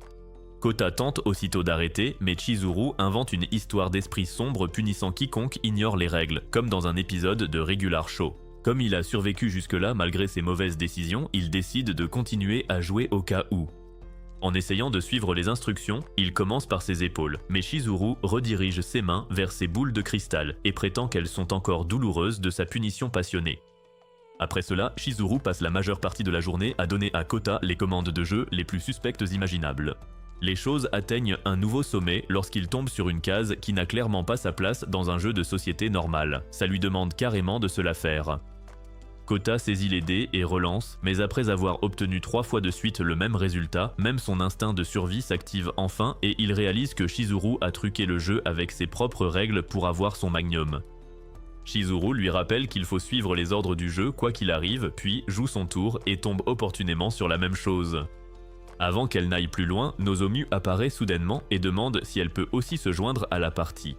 Kota tente aussitôt d'arrêter, mais Chizuru invente une histoire d'esprit sombre punissant quiconque ignore les règles, comme dans un épisode de Regular Show. Comme il a survécu jusque-là malgré ses mauvaises décisions, il décide de continuer à jouer au cas où. En essayant de suivre les instructions, il commence par ses épaules, mais Chizuru redirige ses mains vers ses boules de cristal et prétend qu'elles sont encore douloureuses de sa punition passionnée. Après cela, Chizuru passe la majeure partie de la journée à donner à Kota les commandes de jeu les plus suspectes imaginables. Les choses atteignent un nouveau sommet lorsqu'il tombe sur une case qui n'a clairement pas sa place dans un jeu de société normal. Ça lui demande carrément de se la faire. Kota saisit les dés et relance, mais après avoir obtenu 3 fois de suite le même résultat, même son instinct de survie s'active enfin et il réalise que Chizuru a truqué le jeu avec ses propres règles pour avoir son magnum. Chizuru lui rappelle qu'il faut suivre les ordres du jeu quoi qu'il arrive, puis joue son tour et tombe opportunément sur la même chose. Avant qu'elle n'aille plus loin, Nozomu apparaît soudainement et demande si elle peut aussi se joindre à la partie.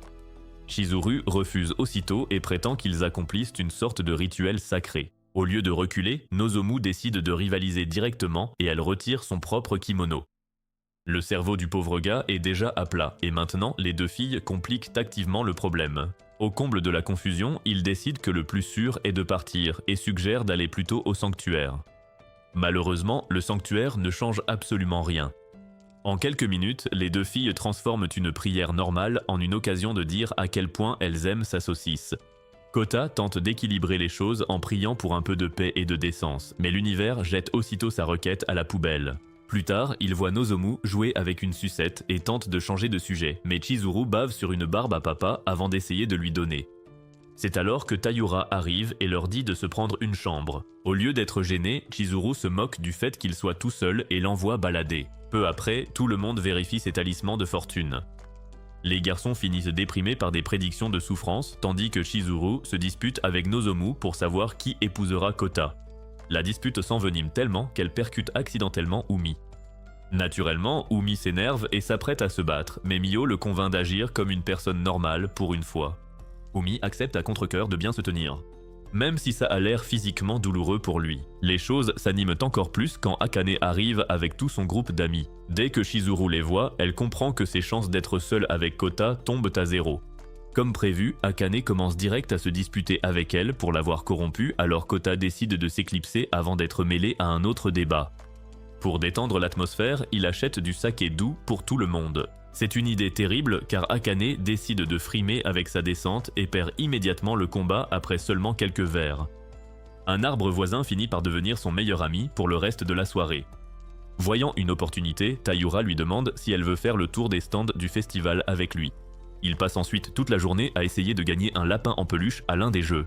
Chizuru refuse aussitôt et prétend qu'ils accomplissent une sorte de rituel sacré. Au lieu de reculer, Nozomu décide de rivaliser directement et elle retire son propre kimono. Le cerveau du pauvre gars est déjà à plat et maintenant les deux filles compliquent activement le problème. Au comble de la confusion, ils décident que le plus sûr est de partir et suggèrent d'aller plutôt au sanctuaire. Malheureusement, le sanctuaire ne change absolument rien. En quelques minutes, les deux filles transforment une prière normale en une occasion de dire à quel point elles aiment sa saucisse. Kota tente d'équilibrer les choses en priant pour un peu de paix et de décence, mais l'univers jette aussitôt sa requête à la poubelle. Plus tard, il voit Nozomu jouer avec une sucette et tente de changer de sujet, mais Chizuru bave sur une barbe à papa avant d'essayer de lui donner. C'est alors que Taira arrive et leur dit de se prendre une chambre. Au lieu d'être gêné, Chizuru se moque du fait qu'il soit tout seul et l'envoie balader. Peu après, tout le monde vérifie ses talismans de fortune. Les garçons finissent déprimés par des prédictions de souffrance, tandis que Chizuru se dispute avec Nozomu pour savoir qui épousera Kota. La dispute s'envenime tellement qu'elle percute accidentellement Umi. Naturellement, Umi s'énerve et s'apprête à se battre, mais Mio le convainc d'agir comme une personne normale pour une fois. Umi accepte à contre-cœur de bien se tenir. Même si ça a l'air physiquement douloureux pour lui, les choses s'animent encore plus quand Akane arrive avec tout son groupe d'amis. Dès que Chizuru les voit, elle comprend que ses chances d'être seule avec Kota tombent à zéro. Comme prévu, Akane commence direct à se disputer avec elle pour l'avoir corrompue, alors Kota décide de s'éclipser avant d'être mêlé à un autre débat. Pour détendre l'atmosphère, il achète du saké doux pour tout le monde. C'est une idée terrible car Akane décide de frimer avec sa descente et perd immédiatement le combat après seulement quelques verres. Un arbre voisin finit par devenir son meilleur ami pour le reste de la soirée. Voyant une opportunité, Taira lui demande si elle veut faire le tour des stands du festival avec lui. Il passe ensuite toute la journée à essayer de gagner un lapin en peluche à l'un des jeux.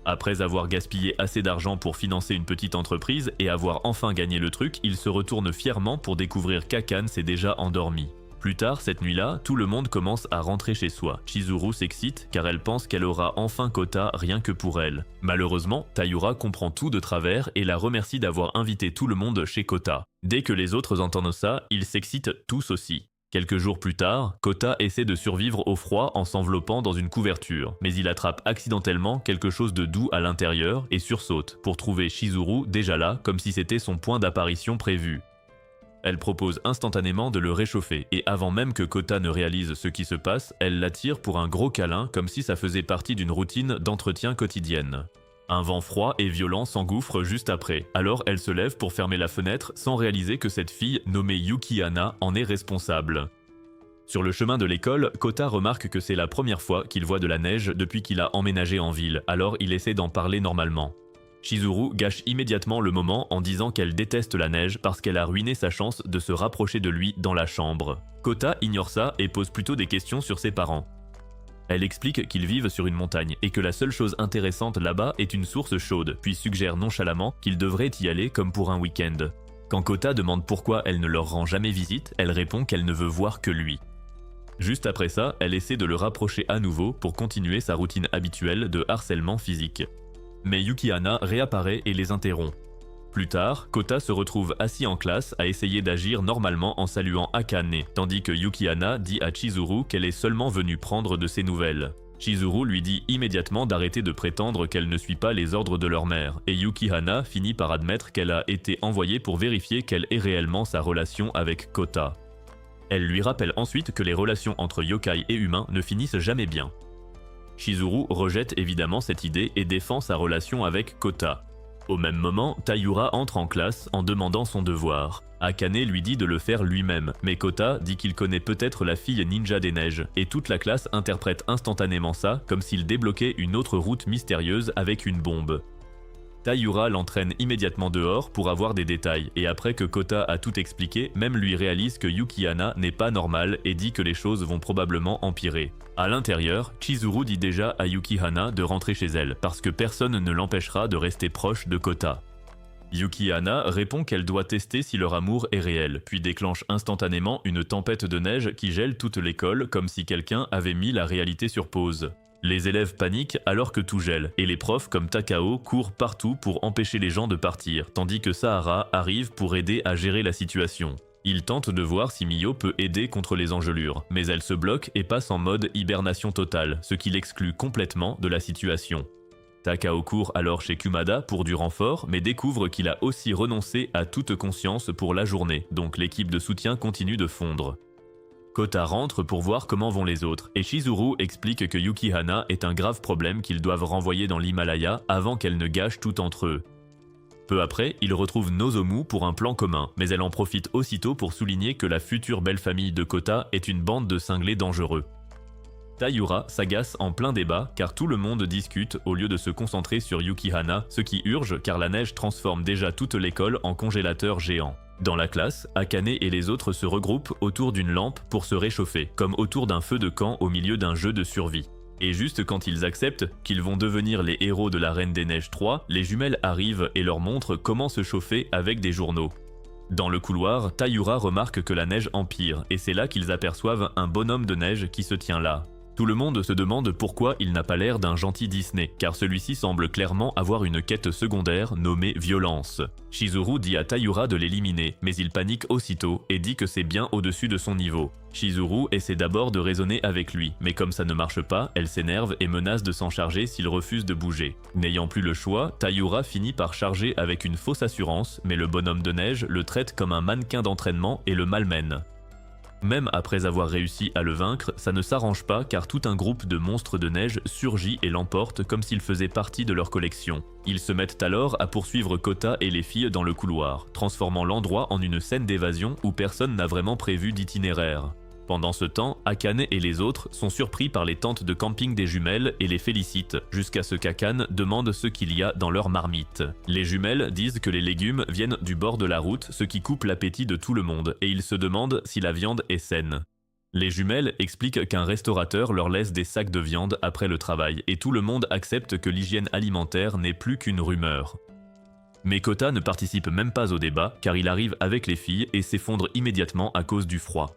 Après avoir gaspillé assez d'argent pour financer une petite entreprise et avoir enfin gagné le truc, il se retourne fièrement pour découvrir qu'Akane s'est déjà endormi. Plus tard, cette nuit-là, tout le monde commence à rentrer chez soi. Chizuru s'excite car elle pense qu'elle aura enfin Kota rien que pour elle. Malheureusement, Taira comprend tout de travers et la remercie d'avoir invité tout le monde chez Kota. Dès que les autres entendent ça, ils s'excitent tous aussi. Quelques jours plus tard, Kota essaie de survivre au froid en s'enveloppant dans une couverture, mais il attrape accidentellement quelque chose de doux à l'intérieur et sursaute pour trouver Chizuru déjà là comme si c'était son point d'apparition prévu. Elle propose instantanément de le réchauffer et avant même que Kota ne réalise ce qui se passe, elle l'attire pour un gros câlin comme si ça faisait partie d'une routine d'entretien quotidienne. Un vent froid et violent s'engouffre juste après, alors elle se lève pour fermer la fenêtre sans réaliser que cette fille, nommée Yuki-hana, en est responsable. Sur le chemin de l'école, Kota remarque que c'est la première fois qu'il voit de la neige depuis qu'il a emménagé en ville, alors il essaie d'en parler normalement. Chizuru gâche immédiatement le moment en disant qu'elle déteste la neige parce qu'elle a ruiné sa chance de se rapprocher de lui dans la chambre. Kota ignore ça et pose plutôt des questions sur ses parents. Elle explique qu'ils vivent sur une montagne et que la seule chose intéressante là-bas est une source chaude, puis suggère nonchalamment qu'ils devraient y aller comme pour un week-end. Quand Kota demande pourquoi elle ne leur rend jamais visite, elle répond qu'elle ne veut voir que lui. Juste après ça, elle essaie de le rapprocher à nouveau pour continuer sa routine habituelle de harcèlement physique. Mais Yuki-hana réapparaît et les interrompt. Plus tard, Kota se retrouve assis en classe à essayer d'agir normalement en saluant Akane, tandis que Yuki-hana dit à Chizuru qu'elle est seulement venue prendre de ses nouvelles. Chizuru lui dit immédiatement d'arrêter de prétendre qu'elle ne suit pas les ordres de leur mère, et Yuki-hana finit par admettre qu'elle a été envoyée pour vérifier quelle est réellement sa relation avec Kota. Elle lui rappelle ensuite que les relations entre yokai et humains ne finissent jamais bien. Chizuru rejette évidemment cette idée et défend sa relation avec Kota. Au même moment, Taira entre en classe en demandant son devoir. Akane lui dit de le faire lui-même, mais Kota dit qu'il connaît peut-être la fille ninja des neiges, et toute la classe interprète instantanément ça comme s'il débloquait une autre route mystérieuse avec une bombe. Taira l'entraîne immédiatement dehors pour avoir des détails, et après que Kota a tout expliqué, même lui réalise que Yuki-hana n'est pas normale et dit que les choses vont probablement empirer. À l'intérieur, Chizuru dit déjà à Yuki-hana de rentrer chez elle, parce que personne ne l'empêchera de rester proche de Kota. Yuki-hana répond qu'elle doit tester si leur amour est réel, puis déclenche instantanément une tempête de neige qui gèle toute l'école comme si quelqu'un avait mis la réalité sur pause. Les élèves paniquent alors que tout gèle, et les profs comme Takao courent partout pour empêcher les gens de partir, tandis que Sahara arrive pour aider à gérer la situation. Il tente de voir si Mio peut aider contre les engelures, mais elle se bloque et passe en mode hibernation totale, ce qui l'exclut complètement de la situation. Takao court alors chez Kumada pour du renfort, mais découvre qu'il a aussi renoncé à toute conscience pour la journée, donc l'équipe de soutien continue de fondre. Kota rentre pour voir comment vont les autres, et Chizuru explique que Yukihana est un grave problème qu'ils doivent renvoyer dans l'Himalaya avant qu'elle ne gâche tout entre eux. Peu après, ils retrouvent Nozomu pour un plan commun, mais elle en profite aussitôt pour souligner que la future belle famille de Kota est une bande de cinglés dangereux. Taïura s'agace en plein débat car tout le monde discute au lieu de se concentrer sur Yukihana, ce qui urge car la neige transforme déjà toute l'école en congélateur géant. Dans la classe, Akane et les autres se regroupent autour d'une lampe pour se réchauffer, comme autour d'un feu de camp au milieu d'un jeu de survie. Et juste quand ils acceptent qu'ils vont devenir les héros de la Reine des Neiges 3, les jumelles arrivent et leur montrent comment se chauffer avec des journaux. Dans le couloir, Taïura remarque que la neige empire, et c'est là qu'ils aperçoivent un bonhomme de neige qui se tient là. Tout le monde se demande pourquoi il n'a pas l'air d'un gentil Disney, car celui-ci semble clairement avoir une quête secondaire nommée violence. Chizuru dit à Taïura de l'éliminer, mais il panique aussitôt et dit que c'est bien au-dessus de son niveau. Chizuru essaie d'abord de raisonner avec lui, mais comme ça ne marche pas, elle s'énerve et menace de s'en charger s'il refuse de bouger. N'ayant plus le choix, Taïura finit par charger avec une fausse assurance, mais le bonhomme de neige le traite comme un mannequin d'entraînement et le malmène. Même après avoir réussi à le vaincre, ça ne s'arrange pas car tout un groupe de monstres de neige surgit et l'emporte comme s'il faisait partie de leur collection. Ils se mettent alors à poursuivre Kota et les filles dans le couloir, transformant l'endroit en une scène d'évasion où personne n'a vraiment prévu d'itinéraire. Pendant ce temps, Akane et les autres sont surpris par les tentes de camping des jumelles et les félicitent, jusqu'à ce qu'Akane demande ce qu'il y a dans leur marmite. Les jumelles disent que les légumes viennent du bord de la route, ce qui coupe l'appétit de tout le monde, et ils se demandent si la viande est saine. Les jumelles expliquent qu'un restaurateur leur laisse des sacs de viande après le travail, et tout le monde accepte que l'hygiène alimentaire n'est plus qu'une rumeur. Mais Kota ne participe même pas au débat, car il arrive avec les filles et s'effondre immédiatement à cause du froid.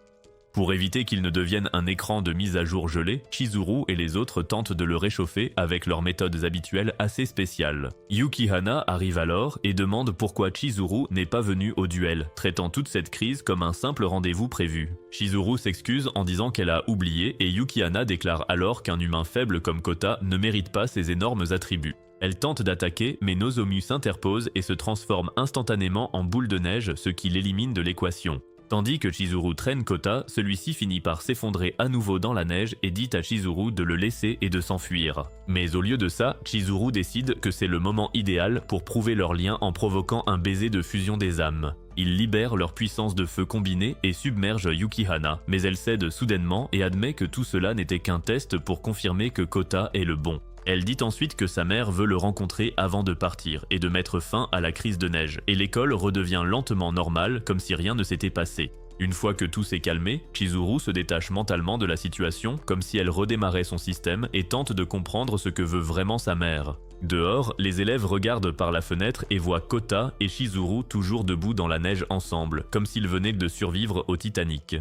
Pour éviter qu'il ne devienne un écran de mise à jour gelé, Chizuru et les autres tentent de le réchauffer avec leurs méthodes habituelles assez spéciales. Yukihana arrive alors et demande pourquoi Chizuru n'est pas venu au duel, traitant toute cette crise comme un simple rendez-vous prévu. Chizuru s'excuse en disant qu'elle a oublié et Yukihana déclare alors qu'un humain faible comme Kota ne mérite pas ses énormes attributs. Elle tente d'attaquer, mais Nozomu s'interpose et se transforme instantanément en boule de neige, ce qui l'élimine de l'équation. Tandis que Chizuru traîne Kota, celui-ci finit par s'effondrer à nouveau dans la neige et dit à Chizuru de le laisser et de s'enfuir. Mais au lieu de ça, Chizuru décide que c'est le moment idéal pour prouver leur lien en provoquant un baiser de fusion des âmes. Ils libèrent leur puissance de feu combinée et submergent Yukihana, mais elle cède soudainement et admet que tout cela n'était qu'un test pour confirmer que Kota est le bon. Elle dit ensuite que sa mère veut le rencontrer avant de partir et de mettre fin à la crise de neige, et l'école redevient lentement normale comme si rien ne s'était passé. Une fois que tout s'est calmé, Chizuru se détache mentalement de la situation comme si elle redémarrait son système et tente de comprendre ce que veut vraiment sa mère. Dehors, les élèves regardent par la fenêtre et voient Kota et Chizuru toujours debout dans la neige ensemble, comme s'ils venaient de survivre au Titanic.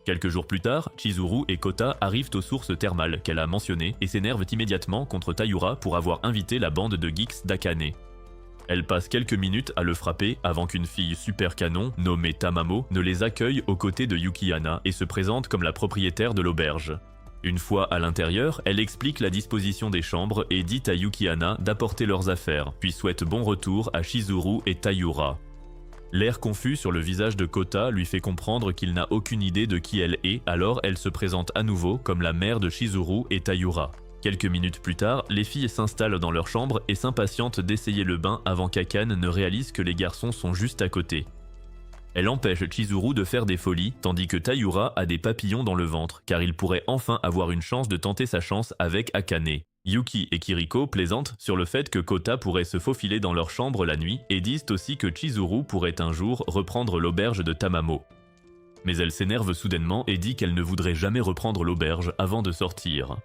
Quelques jours plus tard, Chizuru et Kota arrivent aux sources thermales qu'elle a mentionnées et s'énervent immédiatement contre Taïura pour avoir invité la bande de geeks d'Akane. Elle passe quelques minutes à le frapper avant qu'une fille super canon, nommée Tamamo, ne les accueille aux côtés de Yukihana et se présente comme la propriétaire de l'auberge. Une fois à l'intérieur, elle explique la disposition des chambres et dit à Yukihana d'apporter leurs affaires, puis souhaite bon retour à Chizuru et Taïura. L'air confus sur le visage de Kota lui fait comprendre qu'il n'a aucune idée de qui elle est, alors elle se présente à nouveau comme la mère de Chizuru et Taïura. Quelques minutes plus tard, les filles s'installent dans leur chambre et s'impatientent d'essayer le bain avant qu'Akane ne réalise que les garçons sont juste à côté. Elle empêche Chizuru de faire des folies, tandis que Taïura a des papillons dans le ventre, car il pourrait enfin avoir une chance de tenter sa chance avec Akane. Yuki et Kiriko plaisantent sur le fait que Kota pourrait se faufiler dans leur chambre la nuit et disent aussi que Chizuru pourrait un jour reprendre l'auberge de Tamamo. Mais elle s'énerve soudainement et dit qu'elle ne voudrait jamais reprendre l'auberge avant de sortir.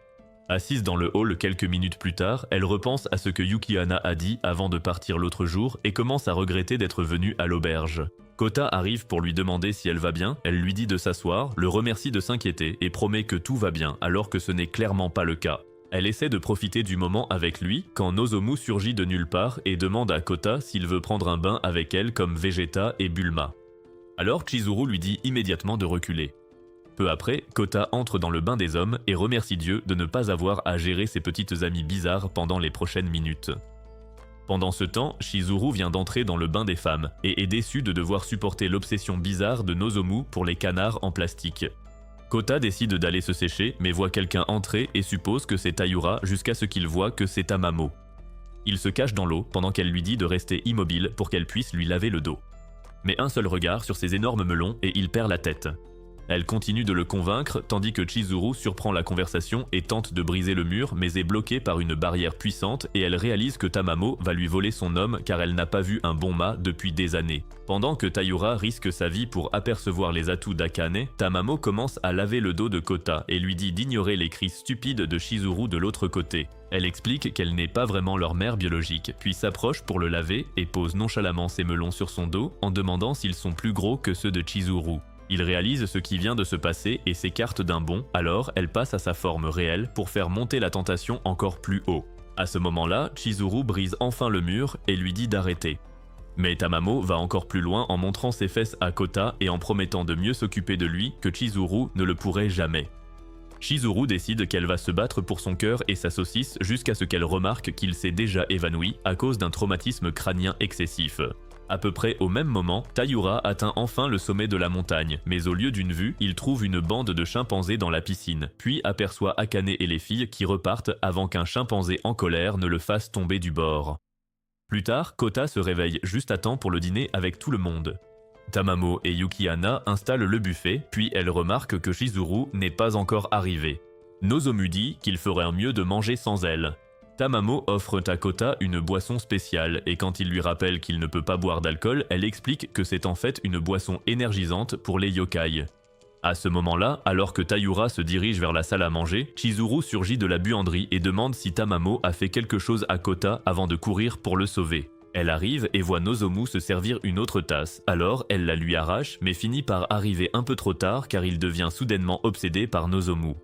Assise dans le hall quelques minutes plus tard, elle repense à ce que Yukihana a dit avant de partir l'autre jour et commence à regretter d'être venue à l'auberge. Kota arrive pour lui demander si elle va bien, elle lui dit de s'asseoir, le remercie de s'inquiéter et promet que tout va bien alors que ce n'est clairement pas le cas. Elle essaie de profiter du moment avec lui quand Nozomu surgit de nulle part et demande à Kota s'il veut prendre un bain avec elle comme Vegeta et Bulma. Alors Chizuru lui dit immédiatement de reculer. Peu après, Kota entre dans le bain des hommes et remercie Dieu de ne pas avoir à gérer ses petites amies bizarres pendant les prochaines minutes. Pendant ce temps, Chizuru vient d'entrer dans le bain des femmes et est déçu de devoir supporter l'obsession bizarre de Nozomu pour les canards en plastique. Kota décide d'aller se sécher mais voit quelqu'un entrer et suppose que c'est Taïura jusqu'à ce qu'il voit que c'est Tamamo. Il se cache dans l'eau pendant qu'elle lui dit de rester immobile pour qu'elle puisse lui laver le dos. Mais un seul regard sur ses énormes melons et il perd la tête. Elle continue de le convaincre tandis que Chizuru surprend la conversation et tente de briser le mur mais est bloquée par une barrière puissante et elle réalise que Tamamo va lui voler son homme car elle n'a pas vu un bon mât depuis des années. Pendant que Taïura risque sa vie pour apercevoir les atouts d'Akane, Tamamo commence à laver le dos de Kota et lui dit d'ignorer les cris stupides de Chizuru de l'autre côté. Elle explique qu'elle n'est pas vraiment leur mère biologique, puis s'approche pour le laver et pose nonchalamment ses melons sur son dos en demandant s'ils sont plus gros que ceux de Chizuru. Il réalise ce qui vient de se passer et s'écarte d'un bond, alors elle passe à sa forme réelle pour faire monter la tentation encore plus haut. À ce moment-là, Chizuru brise enfin le mur et lui dit d'arrêter. Mais Tamamo va encore plus loin en montrant ses fesses à Kota et en promettant de mieux s'occuper de lui que Chizuru ne le pourrait jamais. Chizuru décide qu'elle va se battre pour son cœur et sa saucisse jusqu'à ce qu'elle remarque qu'il s'est déjà évanoui à cause d'un traumatisme crânien excessif. À peu près au même moment, Taïura atteint enfin le sommet de la montagne, mais au lieu d'une vue, il trouve une bande de chimpanzés dans la piscine, puis aperçoit Akane et les filles qui repartent avant qu'un chimpanzé en colère ne le fasse tomber du bord. Plus tard, Kota se réveille juste à temps pour le dîner avec tout le monde. Tamamo et Yukihana installent le buffet, puis elle remarque que Chizuru n'est pas encore arrivé. Nozomu dit qu'il ferait mieux de manger sans elle. Tamamo offre à Kota une boisson spéciale et quand il lui rappelle qu'il ne peut pas boire d'alcool, elle explique que c'est en fait une boisson énergisante pour les yokai. À ce moment-là, alors que Taïura se dirige vers la salle à manger, Chizuru surgit de la buanderie et demande si Tamamo a fait quelque chose à Kota avant de courir pour le sauver. Elle arrive et voit Nozomu se servir une autre tasse, alors elle la lui arrache mais finit par arriver un peu trop tard car il devient soudainement obsédé par Nozomu.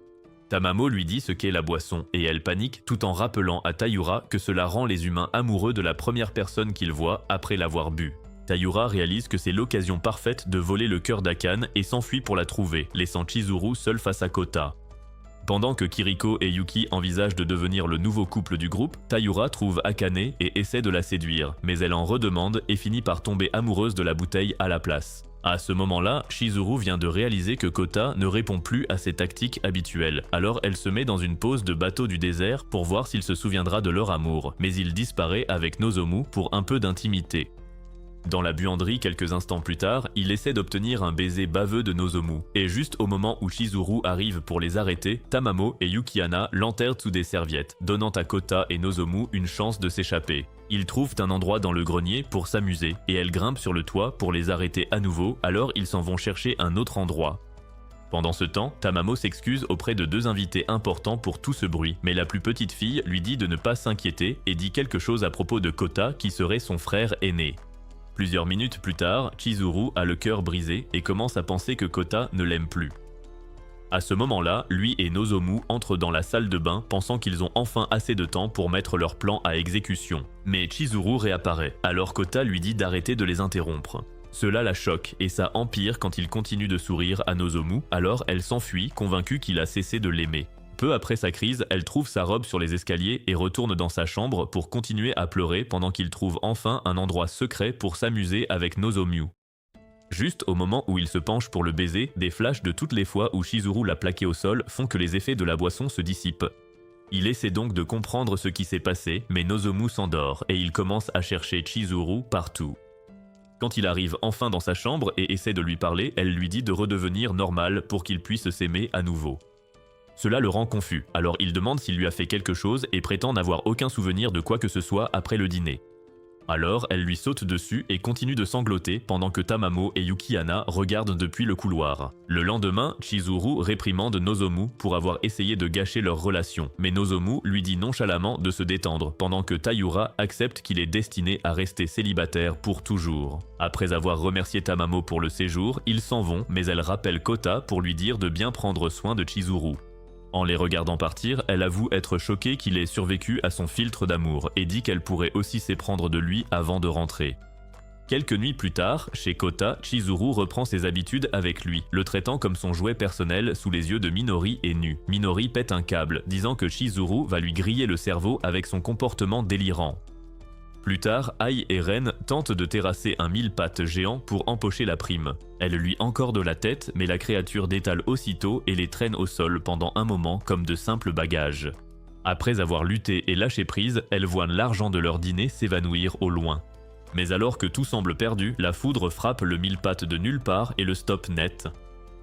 Tamamo lui dit ce qu'est la boisson et elle panique tout en rappelant à Taïura que cela rend les humains amoureux de la première personne qu'ils voient après l'avoir bu. Taïura réalise que c'est l'occasion parfaite de voler le cœur d'Akane et s'enfuit pour la trouver, laissant Chizuru seul face à Kota. Pendant que Kiriko et Yuki envisagent de devenir le nouveau couple du groupe, Taïura trouve Akane et essaie de la séduire, mais elle en redemande et finit par tomber amoureuse de la bouteille à la place. À ce moment-là, Chizuru vient de réaliser que Kota ne répond plus à ses tactiques habituelles, alors elle se met dans une pose de bateau du désert pour voir s'il se souviendra de leur amour, mais il disparaît avec Nozomu pour un peu d'intimité. Dans la buanderie quelques instants plus tard, il essaie d'obtenir un baiser baveux de Nozomu, et juste au moment où Chizuru arrive pour les arrêter, Tamamo et Yukihana l'enterrent sous des serviettes, donnant à Kota et Nozomu une chance de s'échapper. Ils trouvent un endroit dans le grenier pour s'amuser, et elle grimpe sur le toit pour les arrêter à nouveau, alors ils s'en vont chercher un autre endroit. Pendant ce temps, Tamamo s'excuse auprès de deux invités importants pour tout ce bruit, mais la plus petite fille lui dit de ne pas s'inquiéter et dit quelque chose à propos de Kota qui serait son frère aîné. Plusieurs minutes plus tard, Chizuru a le cœur brisé et commence à penser que Kota ne l'aime plus. À ce moment-là, lui et Nozomu entrent dans la salle de bain pensant qu'ils ont enfin assez de temps pour mettre leur plan à exécution. Mais Chizuru réapparaît, alors Kota lui dit d'arrêter de les interrompre. Cela la choque et ça empire quand il continue de sourire à Nozomu, alors elle s'enfuit, convaincue qu'il a cessé de l'aimer. Peu après sa crise, elle trouve sa robe sur les escaliers et retourne dans sa chambre pour continuer à pleurer pendant qu'il trouve enfin un endroit secret pour s'amuser avec Nozomu. Juste au moment où il se penche pour le baiser, des flashs de toutes les fois où Chizuru l'a plaqué au sol font que les effets de la boisson se dissipent. Il essaie donc de comprendre ce qui s'est passé, mais Nozomu s'endort et il commence à chercher Chizuru partout. Quand il arrive enfin dans sa chambre et essaie de lui parler, elle lui dit de redevenir normal pour qu'il puisse s'aimer à nouveau. Cela le rend confus, alors il demande s'il lui a fait quelque chose et prétend n'avoir aucun souvenir de quoi que ce soit après le dîner. Alors elle lui saute dessus et continue de sangloter pendant que Tamamo et Yukihana regardent depuis le couloir. Le lendemain, Chizuru réprimande Nozomu pour avoir essayé de gâcher leur relation, mais Nozomu lui dit nonchalamment de se détendre pendant que Taïura accepte qu'il est destiné à rester célibataire pour toujours. Après avoir remercié Tamamo pour le séjour, ils s'en vont mais elle rappelle Kota pour lui dire de bien prendre soin de Chizuru. En les regardant partir, elle avoue être choquée qu'il ait survécu à son filtre d'amour et dit qu'elle pourrait aussi s'éprendre de lui avant de rentrer. Quelques nuits plus tard, chez Kota, Chizuru reprend ses habitudes avec lui, le traitant comme son jouet personnel sous les yeux de Minori et nu. Minori pète un câble, disant que Chizuru va lui griller le cerveau avec son comportement délirant. Plus tard, Ai et Ren tentent de terrasser un mille-pattes géant pour empocher la prime. Elle lui encorde la tête, mais la créature détale aussitôt et les traîne au sol pendant un moment comme de simples bagages. Après avoir lutté et lâché prise, elles voient l'argent de leur dîner s'évanouir au loin. Mais alors que tout semble perdu, la foudre frappe le mille-pattes de nulle part et le stoppe net.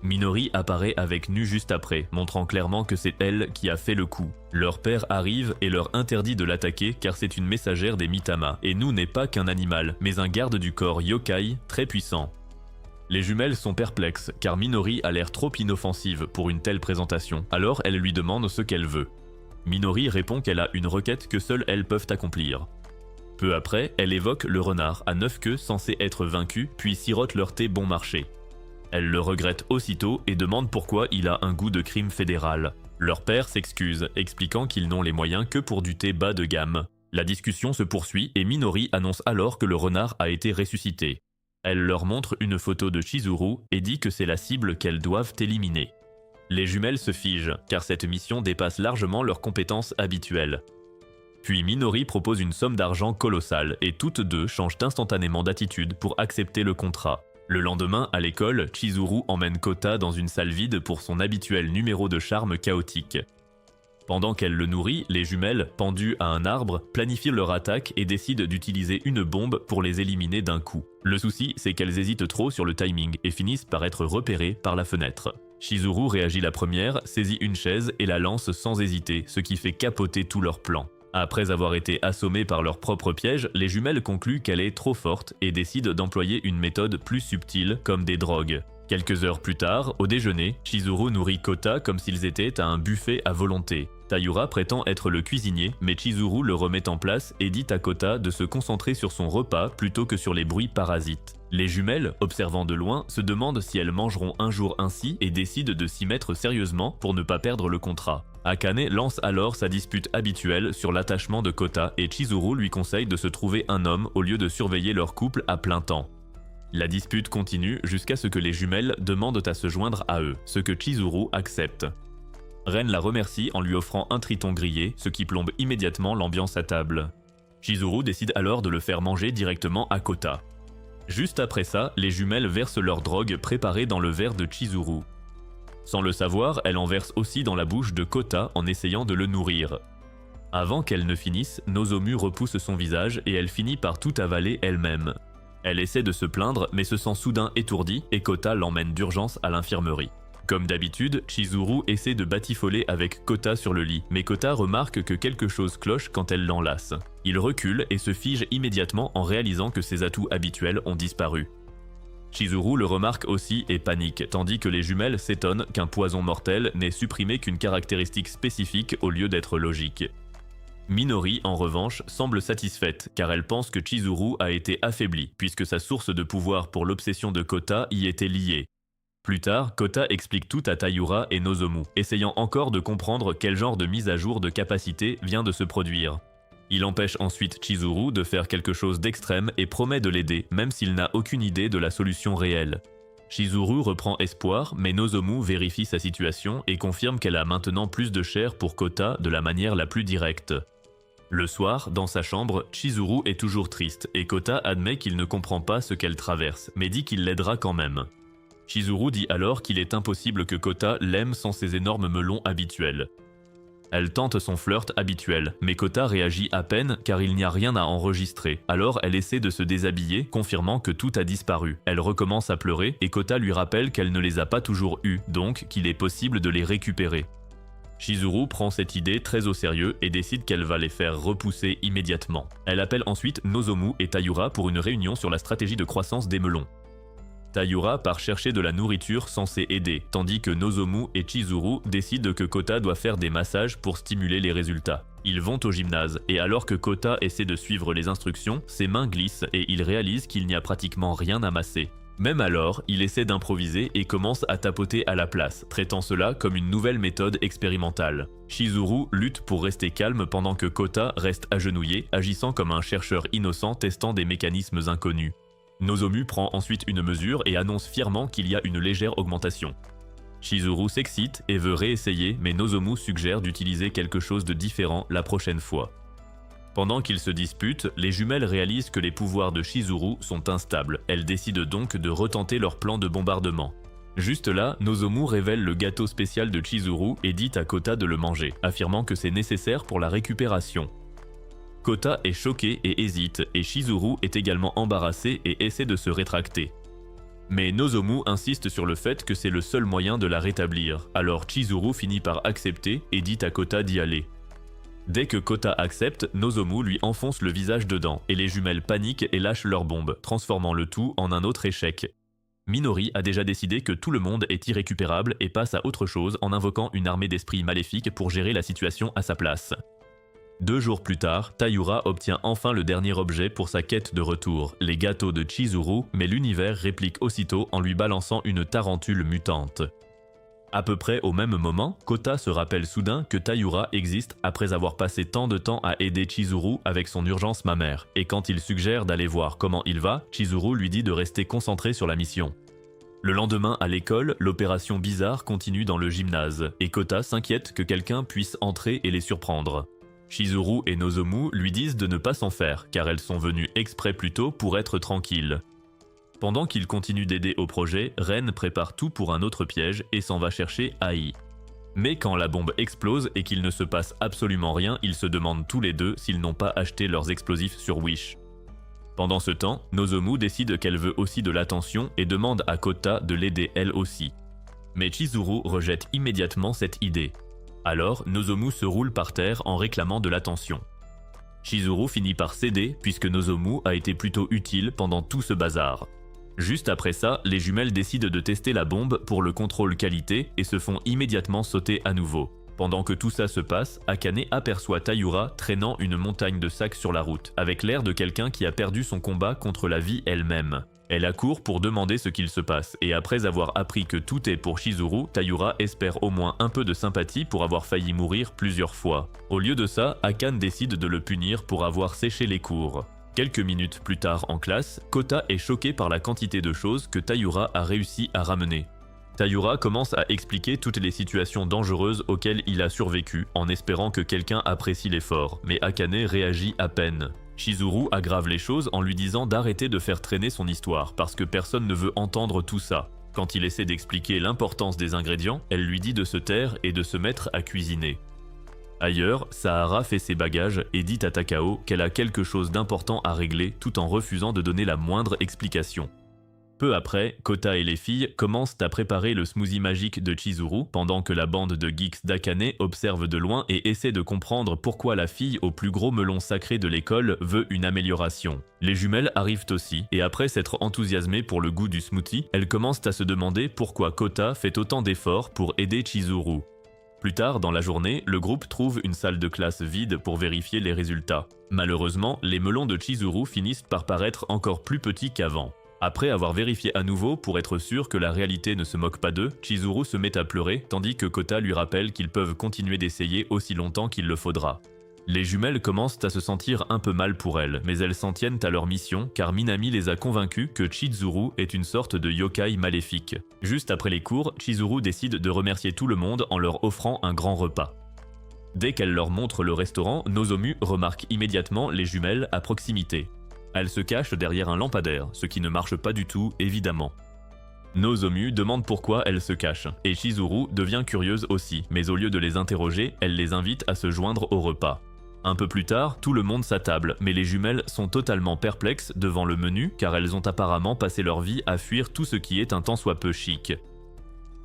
Minori apparaît avec Nu juste après, montrant clairement que c'est elle qui a fait le coup. Leur père arrive et leur interdit de l'attaquer car c'est une messagère des Mitama, et Nu n'est pas qu'un animal, mais un garde du corps yokai très puissant. Les jumelles sont perplexes car Minori a l'air trop inoffensive pour une telle présentation, alors elle lui demande ce qu'elle veut. Minori répond qu'elle a une requête que seules elles peuvent accomplir. Peu après, elle évoque le renard à 9 queues censé être vaincu, puis sirote leur thé bon marché. Elle le regrette aussitôt et demande pourquoi il a un goût de crime fédéral. Leur père s'excuse, expliquant qu'ils n'ont les moyens que pour du thé bas de gamme. La discussion se poursuit et Minori annonce alors que le renard a été ressuscité. Elle leur montre une photo de Chizuru et dit que c'est la cible qu'elles doivent éliminer. Les jumelles se figent, car cette mission dépasse largement leurs compétences habituelles. Puis Minori propose une somme d'argent colossale et toutes deux changent instantanément d'attitude pour accepter le contrat. Le lendemain, à l'école, Chizuru emmène Kota dans une salle vide pour son habituel numéro de charme chaotique. Pendant qu'elle le nourrit, les jumelles, pendues à un arbre, planifient leur attaque et décident d'utiliser une bombe pour les éliminer d'un coup. Le souci, c'est qu'elles hésitent trop sur le timing et finissent par être repérées par la fenêtre. Chizuru réagit la première, saisit une chaise et la lance sans hésiter, ce qui fait capoter tout leur plan. Après avoir été assommées par leur propre piège, les jumelles concluent qu'elle est trop forte et décident d'employer une méthode plus subtile comme des drogues. Quelques heures plus tard, au déjeuner, Chizuru nourrit Kota comme s'ils étaient à un buffet à volonté. Taira prétend être le cuisinier, mais Chizuru le remet en place et dit à Kota de se concentrer sur son repas plutôt que sur les bruits parasites. Les jumelles, observant de loin, se demandent si elles mangeront un jour ainsi et décident de s'y mettre sérieusement pour ne pas perdre le contrat. Akane lance alors sa dispute habituelle sur l'attachement de Kota et Chizuru lui conseille de se trouver un homme au lieu de surveiller leur couple à plein temps. La dispute continue jusqu'à ce que les jumelles demandent à se joindre à eux, ce que Chizuru accepte. Ren la remercie en lui offrant un triton grillé, ce qui plombe immédiatement l'ambiance à table. Chizuru décide alors de le faire manger directement à Kota. Juste après ça, les jumelles versent leur drogue préparée dans le verre de Chizuru. Sans le savoir, elle en verse aussi dans la bouche de Kota en essayant de le nourrir. Avant qu'elle ne finisse, Nozomu repousse son visage et elle finit par tout avaler elle-même. Elle essaie de se plaindre mais se sent soudain étourdie et Kota l'emmène d'urgence à l'infirmerie. Comme d'habitude, Chizuru essaie de batifoler avec Kota sur le lit, mais Kota remarque que quelque chose cloche quand elle l'enlace. Il recule et se fige immédiatement en réalisant que ses atouts habituels ont disparu. Chizuru le remarque aussi et panique, tandis que les jumelles s'étonnent qu'un poison mortel n'ait supprimé qu'une caractéristique spécifique au lieu d'être logique. Minori, en revanche, semble satisfaite, car elle pense que Chizuru a été affaibli, puisque sa source de pouvoir pour l'obsession de Kota y était liée. Plus tard, Kota explique tout à Taira et Nozomu, essayant encore de comprendre quel genre de mise à jour de capacité vient de se produire. Il empêche ensuite Chizuru de faire quelque chose d'extrême et promet de l'aider, même s'il n'a aucune idée de la solution réelle. Chizuru reprend espoir, mais Nozomu vérifie sa situation et confirme qu'elle a maintenant plus de chair pour Kota de la manière la plus directe. Le soir, dans sa chambre, Chizuru est toujours triste et Kota admet qu'il ne comprend pas ce qu'elle traverse, mais dit qu'il l'aidera quand même. Chizuru dit alors qu'il est impossible que Kota l'aime sans ses énormes melons habituels. Elle tente son flirt habituel, mais Kota réagit à peine car il n'y a rien à enregistrer. Alors elle essaie de se déshabiller, confirmant que tout a disparu. Elle recommence à pleurer et Kota lui rappelle qu'elle ne les a pas toujours eus, donc qu'il est possible de les récupérer. Chizuru prend cette idée très au sérieux et décide qu'elle va les faire repousser immédiatement. Elle appelle ensuite Nozomu et Taira pour une réunion sur la stratégie de croissance des melons. Taira part chercher de la nourriture censée aider, tandis que Nozomu et Chizuru décident que Kota doit faire des massages pour stimuler les résultats. Ils vont au gymnase, et alors que Kota essaie de suivre les instructions, ses mains glissent et il réalise qu'il n'y a pratiquement rien à masser. Même alors, il essaie d'improviser et commence à tapoter à la place, traitant cela comme une nouvelle méthode expérimentale. Chizuru lutte pour rester calme pendant que Kota reste agenouillé, agissant comme un chercheur innocent testant des mécanismes inconnus. Nozomu prend ensuite une mesure et annonce fièrement qu'il y a une légère augmentation. Chizuru s'excite et veut réessayer, mais Nozomu suggère d'utiliser quelque chose de différent la prochaine fois. Pendant qu'ils se disputent, les jumelles réalisent que les pouvoirs de Chizuru sont instables. Elles décident donc de retenter leur plan de bombardement. Juste là, Nozomu révèle le gâteau spécial de Chizuru et dit à Kota de le manger, affirmant que c'est nécessaire pour la récupération. Kota est choqué et hésite, et Chizuru est également embarrassé et essaie de se rétracter. Mais Nozomu insiste sur le fait que c'est le seul moyen de la rétablir, alors Chizuru finit par accepter et dit à Kota d'y aller. Dès que Kota accepte, Nozomu lui enfonce le visage dedans, et les jumelles paniquent et lâchent leur bombe, transformant le tout en un autre échec. Minori a déjà décidé que tout le monde est irrécupérable et passe à autre chose en invoquant une armée d'esprits maléfiques pour gérer la situation à sa place. 2 jours plus tard, Taira obtient enfin le dernier objet pour sa quête de retour, les gâteaux de Chizuru, mais l'univers réplique aussitôt en lui balançant une tarentule mutante. À peu près au même moment, Kota se rappelle soudain que Taira existe après avoir passé tant de temps à aider Chizuru avec son urgence mammaire, et quand il suggère d'aller voir comment il va, Chizuru lui dit de rester concentré sur la mission. Le lendemain à l'école, l'opération bizarre continue dans le gymnase, et Kota s'inquiète que quelqu'un puisse entrer et les surprendre. Chizuru et Nozomu lui disent de ne pas s'en faire, car elles sont venues exprès plus tôt pour être tranquilles. Pendant qu'il continue d'aider au projet, Ren prépare tout pour un autre piège et s'en va chercher Ai. Mais quand la bombe explose et qu'il ne se passe absolument rien, ils se demandent tous les deux s'ils n'ont pas acheté leurs explosifs sur Wish. Pendant ce temps, Nozomu décide qu'elle veut aussi de l'attention et demande à Kota de l'aider elle aussi. Mais Chizuru rejette immédiatement cette idée. Alors, Nozomu se roule par terre en réclamant de l'attention. Chizuru finit par céder puisque Nozomu a été plutôt utile pendant tout ce bazar. Juste après ça, les jumelles décident de tester la bombe pour le contrôle qualité et se font immédiatement sauter à nouveau. Pendant que tout ça se passe, Akane aperçoit Taira traînant une montagne de sacs sur la route, avec l'air de quelqu'un qui a perdu son combat contre la vie elle-même. Elle accourt pour demander ce qu'il se passe, et après avoir appris que tout est pour Chizuru, Taira espère au moins un peu de sympathie pour avoir failli mourir plusieurs fois. Au lieu de ça, Akane décide de le punir pour avoir séché les cours. Quelques minutes plus tard en classe, Kota est choqué par la quantité de choses que Taira a réussi à ramener. Taira commence à expliquer toutes les situations dangereuses auxquelles il a survécu, en espérant que quelqu'un apprécie l'effort, mais Akane réagit à peine. Chizuru aggrave les choses en lui disant d'arrêter de faire traîner son histoire, parce que personne ne veut entendre tout ça. Quand il essaie d'expliquer l'importance des ingrédients, elle lui dit de se taire et de se mettre à cuisiner. Ailleurs, Sahara fait ses bagages et dit à Takao qu'elle a quelque chose d'important à régler tout en refusant de donner la moindre explication. Peu après, Kota et les filles commencent à préparer le smoothie magique de Chizuru pendant que la bande de geeks d'Akane observe de loin et essaie de comprendre pourquoi la fille au plus gros melon sacré de l'école veut une amélioration. Les jumelles arrivent aussi et après s'être enthousiasmées pour le goût du smoothie, elles commencent à se demander pourquoi Kota fait autant d'efforts pour aider Chizuru. Plus tard dans la journée, le groupe trouve une salle de classe vide pour vérifier les résultats. Malheureusement, les melons de Chizuru finissent par paraître encore plus petits qu'avant. Après avoir vérifié à nouveau pour être sûr que la réalité ne se moque pas d'eux, Chizuru se met à pleurer tandis que Kota lui rappelle qu'ils peuvent continuer d'essayer aussi longtemps qu'il le faudra. Les jumelles commencent à se sentir un peu mal pour elles, mais elles s'en tiennent à leur mission car Minami les a convaincus que Chizuru est une sorte de yokai maléfique. Juste après les cours, Chizuru décide de remercier tout le monde en leur offrant un grand repas. Dès qu'elle leur montre le restaurant, Nozomu remarque immédiatement les jumelles à proximité. Elles se cachent derrière un lampadaire, ce qui ne marche pas du tout évidemment. Nozomu demande pourquoi elles se cachent, et Chizuru devient curieuse aussi, mais au lieu de les interroger, elle les invite à se joindre au repas. Un peu plus tard, tout le monde s'attable, mais les jumelles sont totalement perplexes devant le menu car elles ont apparemment passé leur vie à fuir tout ce qui est un tant soit peu chic.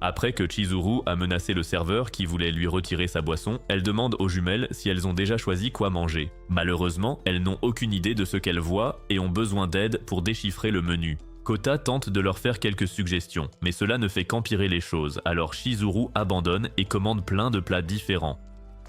Après que Chizuru a menacé le serveur qui voulait lui retirer sa boisson, elle demande aux jumelles si elles ont déjà choisi quoi manger. Malheureusement, elles n'ont aucune idée de ce qu'elles voient et ont besoin d'aide pour déchiffrer le menu. Kota tente de leur faire quelques suggestions, mais cela ne fait qu'empirer les choses, alors Chizuru abandonne et commande plein de plats différents.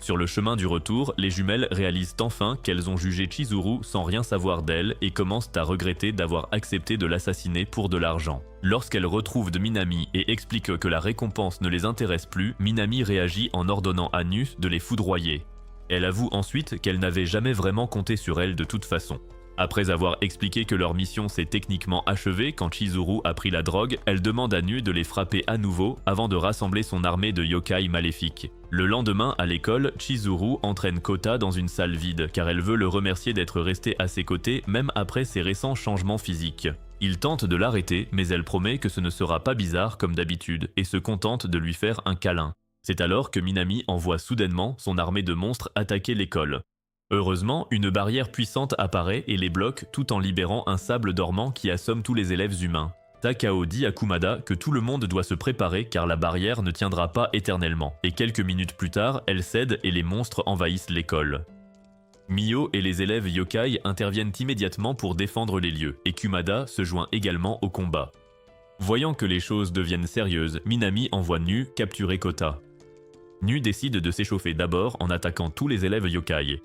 Sur le chemin du retour, les jumelles réalisent enfin qu'elles ont jugé Chizuru sans rien savoir d'elle et commencent à regretter d'avoir accepté de l'assassiner pour de l'argent. Lorsqu'elles retrouvent de Minami et expliquent que la récompense ne les intéresse plus, Minami réagit en ordonnant à Nu de les foudroyer. Elle avoue ensuite qu'elle n'avait jamais vraiment compté sur elle de toute façon. Après avoir expliqué que leur mission s'est techniquement achevée quand Chizuru a pris la drogue, elle demande à Nu de les frapper à nouveau avant de rassembler son armée de yokai maléfiques. Le lendemain, à l'école, Chizuru entraîne Kota dans une salle vide car elle veut le remercier d'être resté à ses côtés même après ses récents changements physiques. Il tente de l'arrêter, mais elle promet que ce ne sera pas bizarre comme d'habitude et se contente de lui faire un câlin. C'est alors que Minami envoie soudainement son armée de monstres attaquer l'école. Heureusement, une barrière puissante apparaît et les bloque tout en libérant un sable dormant qui assomme tous les élèves humains. Takao dit à Kumada que tout le monde doit se préparer car la barrière ne tiendra pas éternellement, et quelques minutes plus tard, elle cède et les monstres envahissent l'école. Mio et les élèves yokai interviennent immédiatement pour défendre les lieux, et Kumada se joint également au combat. Voyant que les choses deviennent sérieuses, Minami envoie Nu capturer Kota. Nu décide de s'échauffer d'abord en attaquant tous les élèves yokai.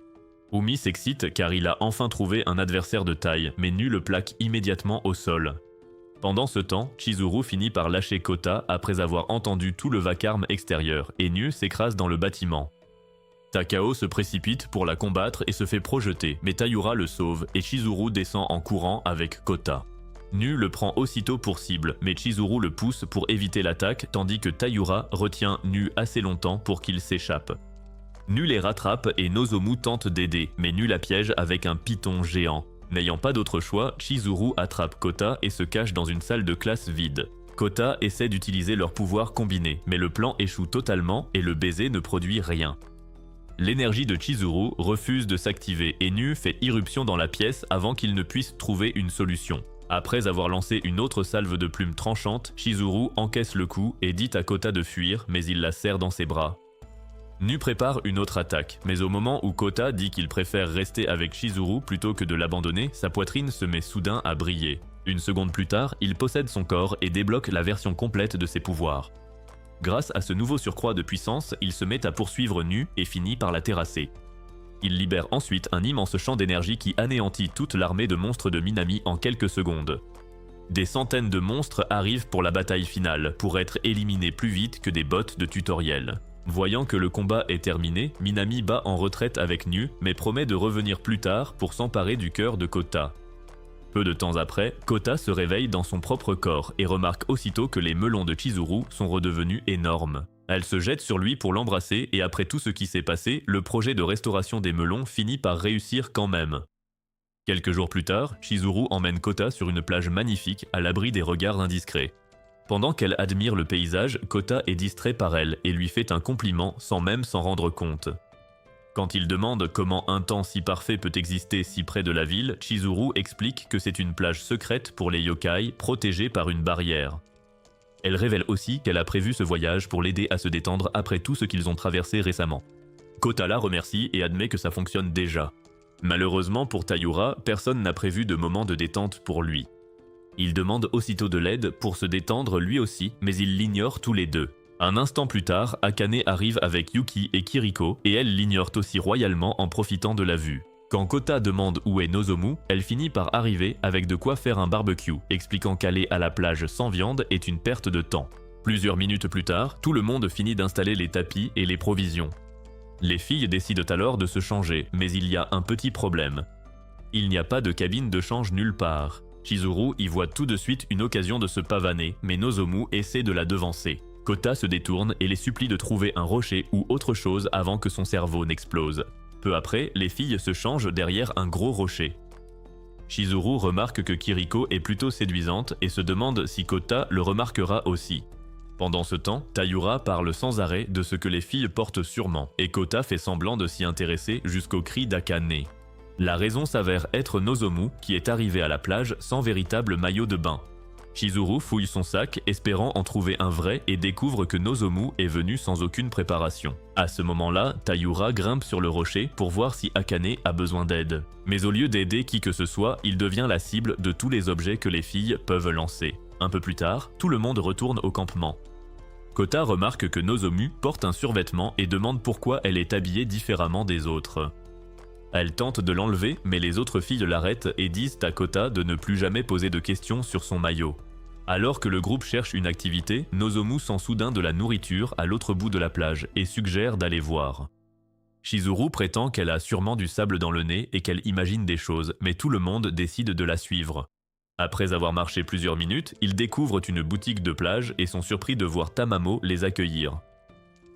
Umi s'excite car il a enfin trouvé un adversaire de taille, mais Nu le plaque immédiatement au sol. Pendant ce temps, Chizuru finit par lâcher Kota après avoir entendu tout le vacarme extérieur, et Nu s'écrase dans le bâtiment. Takao se précipite pour la combattre et se fait projeter, mais Taira le sauve et Chizuru descend en courant avec Kota. Nu le prend aussitôt pour cible, mais Chizuru le pousse pour éviter l'attaque tandis que Taira retient Nu assez longtemps pour qu'il s'échappe. Nu les rattrape et Nozomu tente d'aider, mais Nu la piège avec un python géant. N'ayant pas d'autre choix, Chizuru attrape Kota et se cache dans une salle de classe vide. Kota essaie d'utiliser leurs pouvoirs combinés, mais le plan échoue totalement et le baiser ne produit rien. L'énergie de Chizuru refuse de s'activer et Nu fait irruption dans la pièce avant qu'il ne puisse trouver une solution. Après avoir lancé une autre salve de plumes tranchantes, Chizuru encaisse le coup et dit à Kota de fuir, mais il la serre dans ses bras. Nu prépare une autre attaque, mais au moment où Kota dit qu'il préfère rester avec Chizuru plutôt que de l'abandonner, sa poitrine se met soudain à briller. Une seconde plus tard, il possède son corps et débloque la version complète de ses pouvoirs. Grâce à ce nouveau surcroît de puissance, il se met à poursuivre Nu et finit par la terrasser. Il libère ensuite un immense champ d'énergie qui anéantit toute l'armée de monstres de Minami en quelques secondes. Des centaines de monstres arrivent pour la bataille finale, pour être éliminés plus vite que des bots de tutoriel. Voyant que le combat est terminé, Minami bat en retraite avec Nu, mais promet de revenir plus tard pour s'emparer du cœur de Kota. Peu de temps après, Kota se réveille dans son propre corps et remarque aussitôt que les melons de Chizuru sont redevenus énormes. Elle se jette sur lui pour l'embrasser et après tout ce qui s'est passé, le projet de restauration des melons finit par réussir quand même. Quelques jours plus tard, Chizuru emmène Kota sur une plage magnifique à l'abri des regards indiscrets. Pendant qu'elle admire le paysage, Kota est distrait par elle et lui fait un compliment sans même s'en rendre compte. Quand il demande comment un temps si parfait peut exister si près de la ville, Chizuru explique que c'est une plage secrète pour les yokai protégée par une barrière. Elle révèle aussi qu'elle a prévu ce voyage pour l'aider à se détendre après tout ce qu'ils ont traversé récemment. Kota la remercie et admet que ça fonctionne déjà. Malheureusement pour Taira, personne n'a prévu de moment de détente pour lui. Il demande aussitôt de l'aide pour se détendre lui aussi, mais ils l'ignorent tous les deux. Un instant plus tard, Akane arrive avec Yuki et Kiriko, et elle l'ignorent aussi royalement en profitant de la vue. Quand Kota demande où est Nozomu, elle finit par arriver avec de quoi faire un barbecue, expliquant qu'aller à la plage sans viande est une perte de temps. Plusieurs minutes plus tard, tout le monde finit d'installer les tapis et les provisions. Les filles décident alors de se changer, mais il y a un petit problème. Il n'y a pas de cabine de change nulle part. Chizuru y voit tout de suite une occasion de se pavaner, mais Nozomu essaie de la devancer. Kota se détourne et les supplie de trouver un rocher ou autre chose avant que son cerveau n'explose. Peu après, les filles se changent derrière un gros rocher. Chizuru remarque que Kiriko est plutôt séduisante et se demande si Kota le remarquera aussi. Pendant ce temps, Taira parle sans arrêt de ce que les filles portent sûrement, et Kota fait semblant de s'y intéresser jusqu'au cri d'Akane. La raison s'avère être Nozomu qui est arrivé à la plage sans véritable maillot de bain. Chizuru fouille son sac, espérant en trouver un vrai et découvre que Nozomu est venu sans aucune préparation. À ce moment-là, Taira grimpe sur le rocher pour voir si Akane a besoin d'aide. Mais au lieu d'aider qui que ce soit, il devient la cible de tous les objets que les filles peuvent lancer. Un peu plus tard, tout le monde retourne au campement. Kota remarque que Nozomu porte un survêtement et demande pourquoi elle est habillée différemment des autres. Elle tente de l'enlever, mais les autres filles l'arrêtent et disent à Kota de ne plus jamais poser de questions sur son maillot. Alors que le groupe cherche une activité, Nozomu sent soudain de la nourriture à l'autre bout de la plage et suggère d'aller voir. Chizuru prétend qu'elle a sûrement du sable dans le nez et qu'elle imagine des choses, mais tout le monde décide de la suivre. Après avoir marché plusieurs minutes, ils découvrent une boutique de plage et sont surpris de voir Tamamo les accueillir.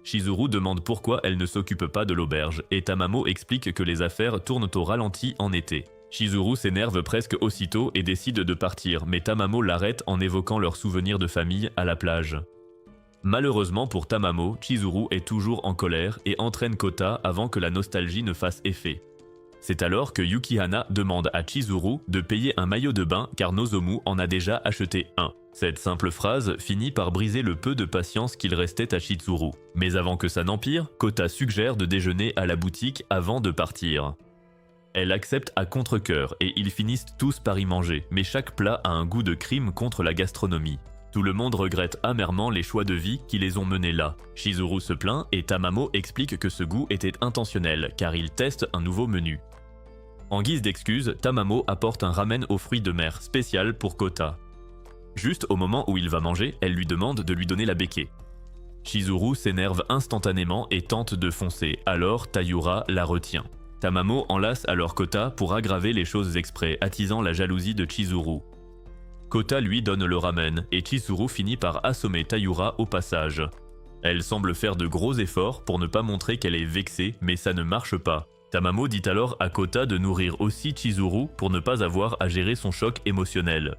Chizuru demande pourquoi elle ne s'occupe pas de l'auberge et Tamamo explique que les affaires tournent au ralenti en été. Chizuru s'énerve presque aussitôt et décide de partir, mais Tamamo l'arrête en évoquant leurs souvenirs de famille à la plage. Malheureusement pour Tamamo, Chizuru est toujours en colère et entraîne Kota avant que la nostalgie ne fasse effet. C'est alors que Yukihana demande à Chizuru de payer un maillot de bain car Nozomu en a déjà acheté un. Cette simple phrase finit par briser le peu de patience qu'il restait à Chizuru. Mais avant que ça n'empire, Kota suggère de déjeuner à la boutique avant de partir. Elle accepte à contre-cœur et ils finissent tous par y manger, mais chaque plat a un goût de crime contre la gastronomie. Tout le monde regrette amèrement les choix de vie qui les ont menés là. Chizuru se plaint et Tamamo explique que ce goût était intentionnel car il teste un nouveau menu. En guise d'excuse, Tamamo apporte un ramen aux fruits de mer spécial pour Kota. Juste au moment où il va manger, elle lui demande de lui donner la béquée. Chizuru s'énerve instantanément et tente de foncer, alors Taira la retient. Tamamo enlace alors Kota pour aggraver les choses exprès, attisant la jalousie de Chizuru. Kota lui donne le ramen et Chizuru finit par assommer Taira au passage. Elle semble faire de gros efforts pour ne pas montrer qu'elle est vexée, mais ça ne marche pas. Tamamo dit alors à Kota de nourrir aussi Chizuru pour ne pas avoir à gérer son choc émotionnel.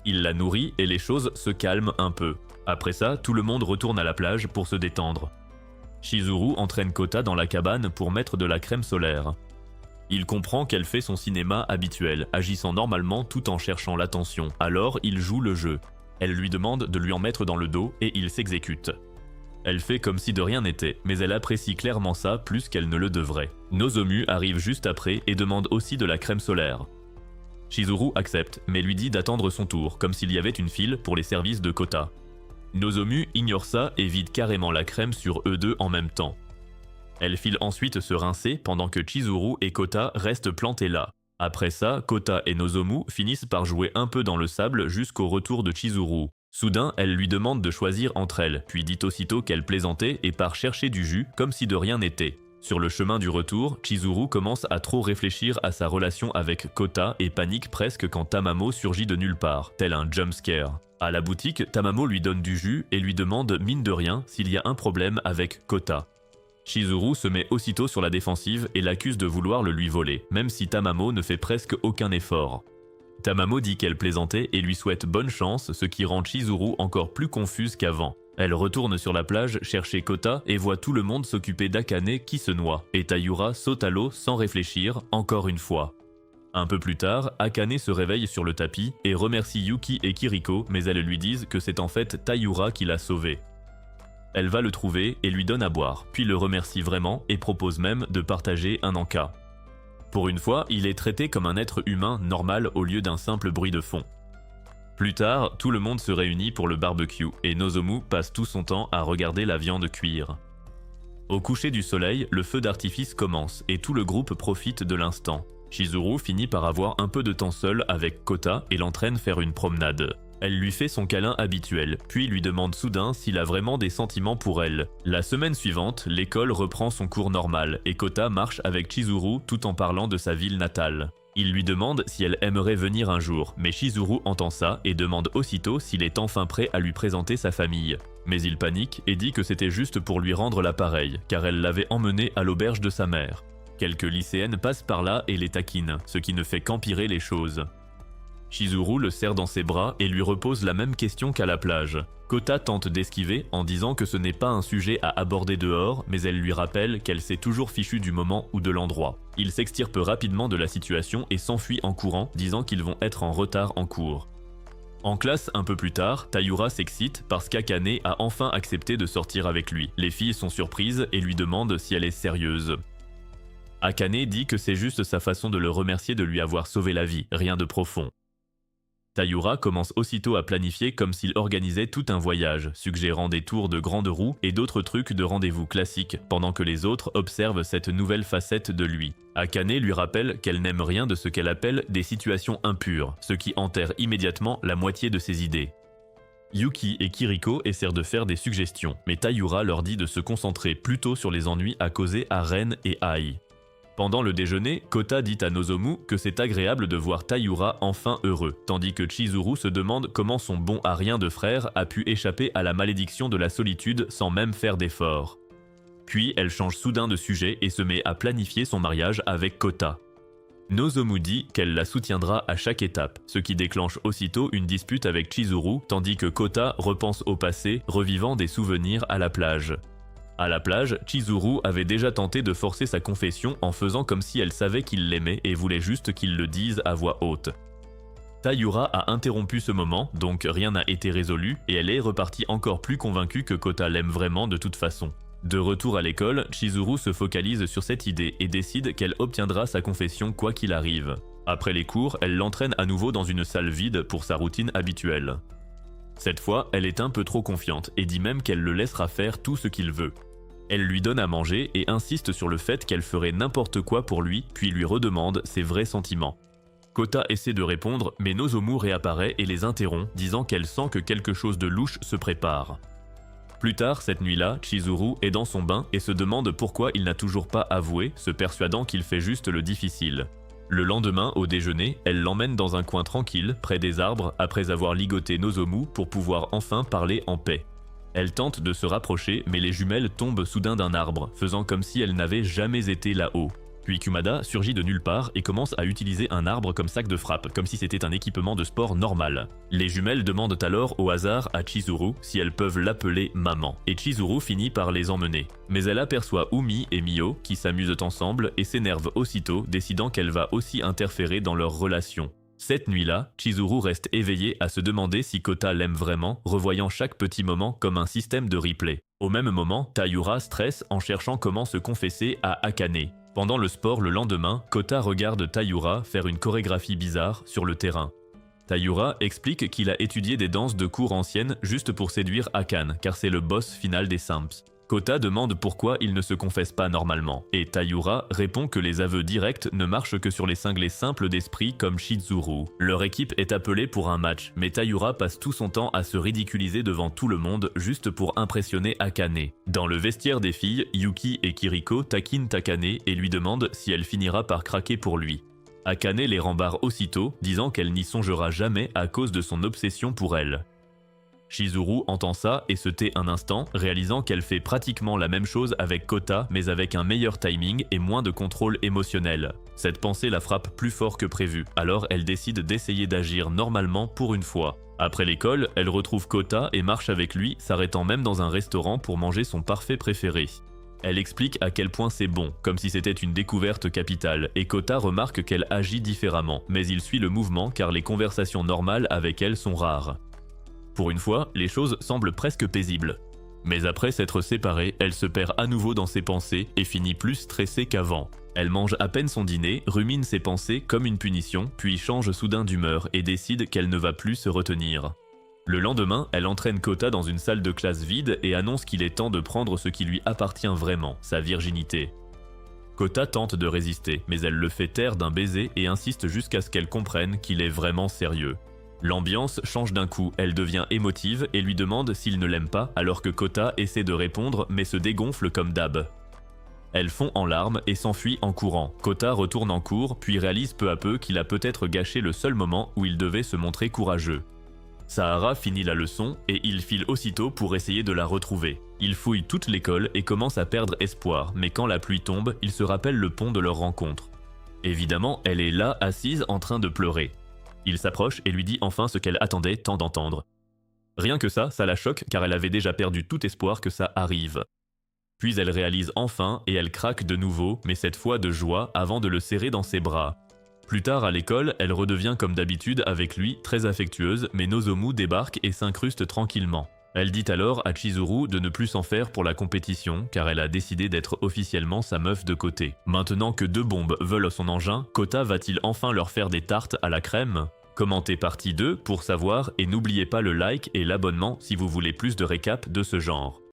Il la nourrit et les choses se calment un peu. Après ça, tout le monde retourne à la plage pour se détendre. Chizuru entraîne Kota dans la cabane pour mettre de la crème solaire. Il comprend qu'elle fait son cinéma habituel, agissant normalement tout en cherchant l'attention. Alors il joue le jeu. Elle lui demande de lui en mettre dans le dos et il s'exécute. Elle fait comme si de rien n'était, mais elle apprécie clairement ça plus qu'elle ne le devrait. Nozomu arrive juste après et demande aussi de la crème solaire. Chizuru accepte, mais lui dit d'attendre son tour, comme s'il y avait une file pour les services de Kota. Nozomu ignore ça et vide carrément la crème sur eux deux en même temps. Elle file ensuite se rincer pendant que Chizuru et Kota restent plantés là. Après ça, Kota et Nozomu finissent par jouer un peu dans le sable jusqu'au retour de Chizuru. Soudain, elle lui demande de choisir entre elles, puis dit aussitôt qu'elle plaisantait et part chercher du jus comme si de rien n'était. Sur le chemin du retour, Chizuru commence à trop réfléchir à sa relation avec Kota et panique presque quand Tamamo surgit de nulle part, tel un jumpscare. À la boutique, Tamamo lui donne du jus et lui demande mine de rien s'il y a un problème avec Kota. Chizuru se met aussitôt sur la défensive et l'accuse de vouloir le lui voler, même si Tamamo ne fait presque aucun effort. Tamamo dit qu'elle plaisantait et lui souhaite bonne chance, ce qui rend Chizuru encore plus confuse qu'avant. Elle retourne sur la plage chercher Kota et voit tout le monde s'occuper d'Akane qui se noie, et Taira saute à l'eau sans réfléchir, encore une fois. Un peu plus tard, Akane se réveille sur le tapis et remercie Yuki et Kiriko, mais elles lui disent que c'est en fait Taira qui l'a sauvée. Elle va le trouver et lui donne à boire, puis le remercie vraiment et propose même de partager un encas. Pour une fois, il est traité comme un être humain normal au lieu d'un simple bruit de fond. Plus tard, tout le monde se réunit pour le barbecue et Nozomu passe tout son temps à regarder la viande cuire. Au coucher du soleil, le feu d'artifice commence et tout le groupe profite de l'instant. Chizuru finit par avoir un peu de temps seul avec Kota et l'entraîne faire une promenade. Elle lui fait son câlin habituel, puis lui demande soudain s'il a vraiment des sentiments pour elle. La semaine suivante, l'école reprend son cours normal et Kota marche avec Chizuru tout en parlant de sa ville natale. Il lui demande si elle aimerait venir un jour, mais Chizuru entend ça et demande aussitôt s'il est enfin prêt à lui présenter sa famille. Mais il panique et dit que c'était juste pour lui rendre l'appareil, car elle l'avait emmené à l'auberge de sa mère. Quelques lycéennes passent par là et les taquinent, ce qui ne fait qu'empirer les choses. Chizuru le serre dans ses bras et lui repose la même question qu'à la plage. Kota tente d'esquiver en disant que ce n'est pas un sujet à aborder dehors, mais elle lui rappelle qu'elle s'est toujours fichue du moment ou de l'endroit. Il s'extirpe rapidement de la situation et s'enfuit en courant, disant qu'ils vont être en retard en cours. En classe, un peu plus tard, Taira s'excite parce qu'Akane a enfin accepté de sortir avec lui. Les filles sont surprises et lui demandent si elle est sérieuse. Akane dit que c'est juste sa façon de le remercier de lui avoir sauvé la vie, rien de profond. Taïura commence aussitôt à planifier comme s'il organisait tout un voyage, suggérant des tours de grande roue et d'autres trucs de rendez-vous classiques, pendant que les autres observent cette nouvelle facette de lui. Akane lui rappelle qu'elle n'aime rien de ce qu'elle appelle des situations impures, ce qui enterre immédiatement la moitié de ses idées. Yuki et Kiriko essaient de faire des suggestions, mais Taïura leur dit de se concentrer plutôt sur les ennuis à causer à Ren et Ai. Pendant le déjeuner, Kota dit à Nozomu que c'est agréable de voir Taïura enfin heureux, tandis que Chizuru se demande comment son bon à rien de frère a pu échapper à la malédiction de la solitude sans même faire d'efforts. Puis elle change soudain de sujet et se met à planifier son mariage avec Kota. Nozomu dit qu'elle la soutiendra à chaque étape, ce qui déclenche aussitôt une dispute avec Chizuru, tandis que Kota repense au passé, revivant des souvenirs à la plage. À la plage, Chizuru avait déjà tenté de forcer sa confession en faisant comme si elle savait qu'il l'aimait et voulait juste qu'il le dise à voix haute. Taïura a interrompu ce moment, donc rien n'a été résolu, et elle est repartie encore plus convaincue que Kota l'aime vraiment de toute façon. De retour à l'école, Chizuru se focalise sur cette idée et décide qu'elle obtiendra sa confession quoi qu'il arrive. Après les cours, elle l'entraîne à nouveau dans une salle vide pour sa routine habituelle. Cette fois, elle est un peu trop confiante et dit même qu'elle le laissera faire tout ce qu'il veut. Elle lui donne à manger et insiste sur le fait qu'elle ferait n'importe quoi pour lui, puis lui redemande ses vrais sentiments. Kota essaie de répondre, mais Nozomu réapparaît et les interrompt, disant qu'elle sent que quelque chose de louche se prépare. Plus tard, cette nuit-là, Chizuru est dans son bain et se demande pourquoi il n'a toujours pas avoué, se persuadant qu'il fait juste le difficile. Le lendemain, au déjeuner, elle l'emmène dans un coin tranquille, près des arbres, après avoir ligoté Nozomu pour pouvoir enfin parler en paix. Elle tente de se rapprocher, mais les jumelles tombent soudain d'un arbre, faisant comme si elles n'avaient jamais été là-haut. Puis Kumada surgit de nulle part et commence à utiliser un arbre comme sac de frappe, comme si c'était un équipement de sport normal. Les jumelles demandent alors au hasard à Chizuru si elles peuvent l'appeler maman, et Chizuru finit par les emmener. Mais elle aperçoit Umi et Mio qui s'amusent ensemble et s'énerve aussitôt, décidant qu'elle va aussi interférer dans leur relation. Cette nuit-là, Chizuru reste éveillée à se demander si Kota l'aime vraiment, revoyant chaque petit moment comme un système de replay. Au même moment, Taïura stresse en cherchant comment se confesser à Akane. Pendant le sport le lendemain, Kota regarde Taïura faire une chorégraphie bizarre sur le terrain. Taïura explique qu'il a étudié des danses de cour anciennes juste pour séduire Akane, car c'est le boss final des Simps. Kota demande pourquoi il ne se confesse pas normalement, et Taïura répond que les aveux directs ne marchent que sur les cinglés simples d'esprit comme Chizuru. Leur équipe est appelée pour un match, mais Taïura passe tout son temps à se ridiculiser devant tout le monde juste pour impressionner Akane. Dans le vestiaire des filles, Yuki et Kiriko taquinent Akane et lui demandent si elle finira par craquer pour lui. Akane les rembarre aussitôt, disant qu'elle n'y songera jamais à cause de son obsession pour elle. Chizuru entend ça et se tait un instant, réalisant qu'elle fait pratiquement la même chose avec Kota mais avec un meilleur timing et moins de contrôle émotionnel. Cette pensée la frappe plus fort que prévu, alors elle décide d'essayer d'agir normalement pour une fois. Après l'école, elle retrouve Kota et marche avec lui, s'arrêtant même dans un restaurant pour manger son parfait préféré. Elle explique à quel point c'est bon, comme si c'était une découverte capitale, et Kota remarque qu'elle agit différemment, mais il suit le mouvement car les conversations normales avec elle sont rares. Pour une fois, les choses semblent presque paisibles. Mais après s'être séparée, elle se perd à nouveau dans ses pensées et finit plus stressée qu'avant. Elle mange à peine son dîner, rumine ses pensées comme une punition, puis change soudain d'humeur et décide qu'elle ne va plus se retenir. Le lendemain, elle entraîne Kota dans une salle de classe vide et annonce qu'il est temps de prendre ce qui lui appartient vraiment, sa virginité. Kota tente de résister, mais elle le fait taire d'un baiser et insiste jusqu'à ce qu'elle comprenne qu'il est vraiment sérieux. L'ambiance change d'un coup, elle devient émotive et lui demande s'il ne l'aime pas alors que Kota essaie de répondre mais se dégonfle comme d'hab. Elle fond en larmes et s'enfuit en courant. Kota retourne en cours puis réalise peu à peu qu'il a peut-être gâché le seul moment où il devait se montrer courageux. Sahara finit la leçon et il file aussitôt pour essayer de la retrouver. Il fouille toute l'école et commence à perdre espoir, mais quand la pluie tombe, il se rappelle le pont de leur rencontre. Évidemment, elle est là assise en train de pleurer. Il s'approche et lui dit enfin ce qu'elle attendait tant d'entendre. Rien que ça la choque car elle avait déjà perdu tout espoir que ça arrive. Puis elle réalise enfin et elle craque de nouveau, mais cette fois de joie avant de le serrer dans ses bras. Plus tard à l'école, elle redevient comme d'habitude avec lui, très affectueuse, mais Nozomu débarque et s'incruste tranquillement. Elle dit alors à Chizuru de ne plus s'en faire pour la compétition car elle a décidé d'être officiellement sa meuf de côté. Maintenant que deux bombes volent son engin, Kota va-t-il enfin leur faire des tartes à la crème ? Commentez partie 2 pour savoir et n'oubliez pas le like et l'abonnement si vous voulez plus de récaps de ce genre.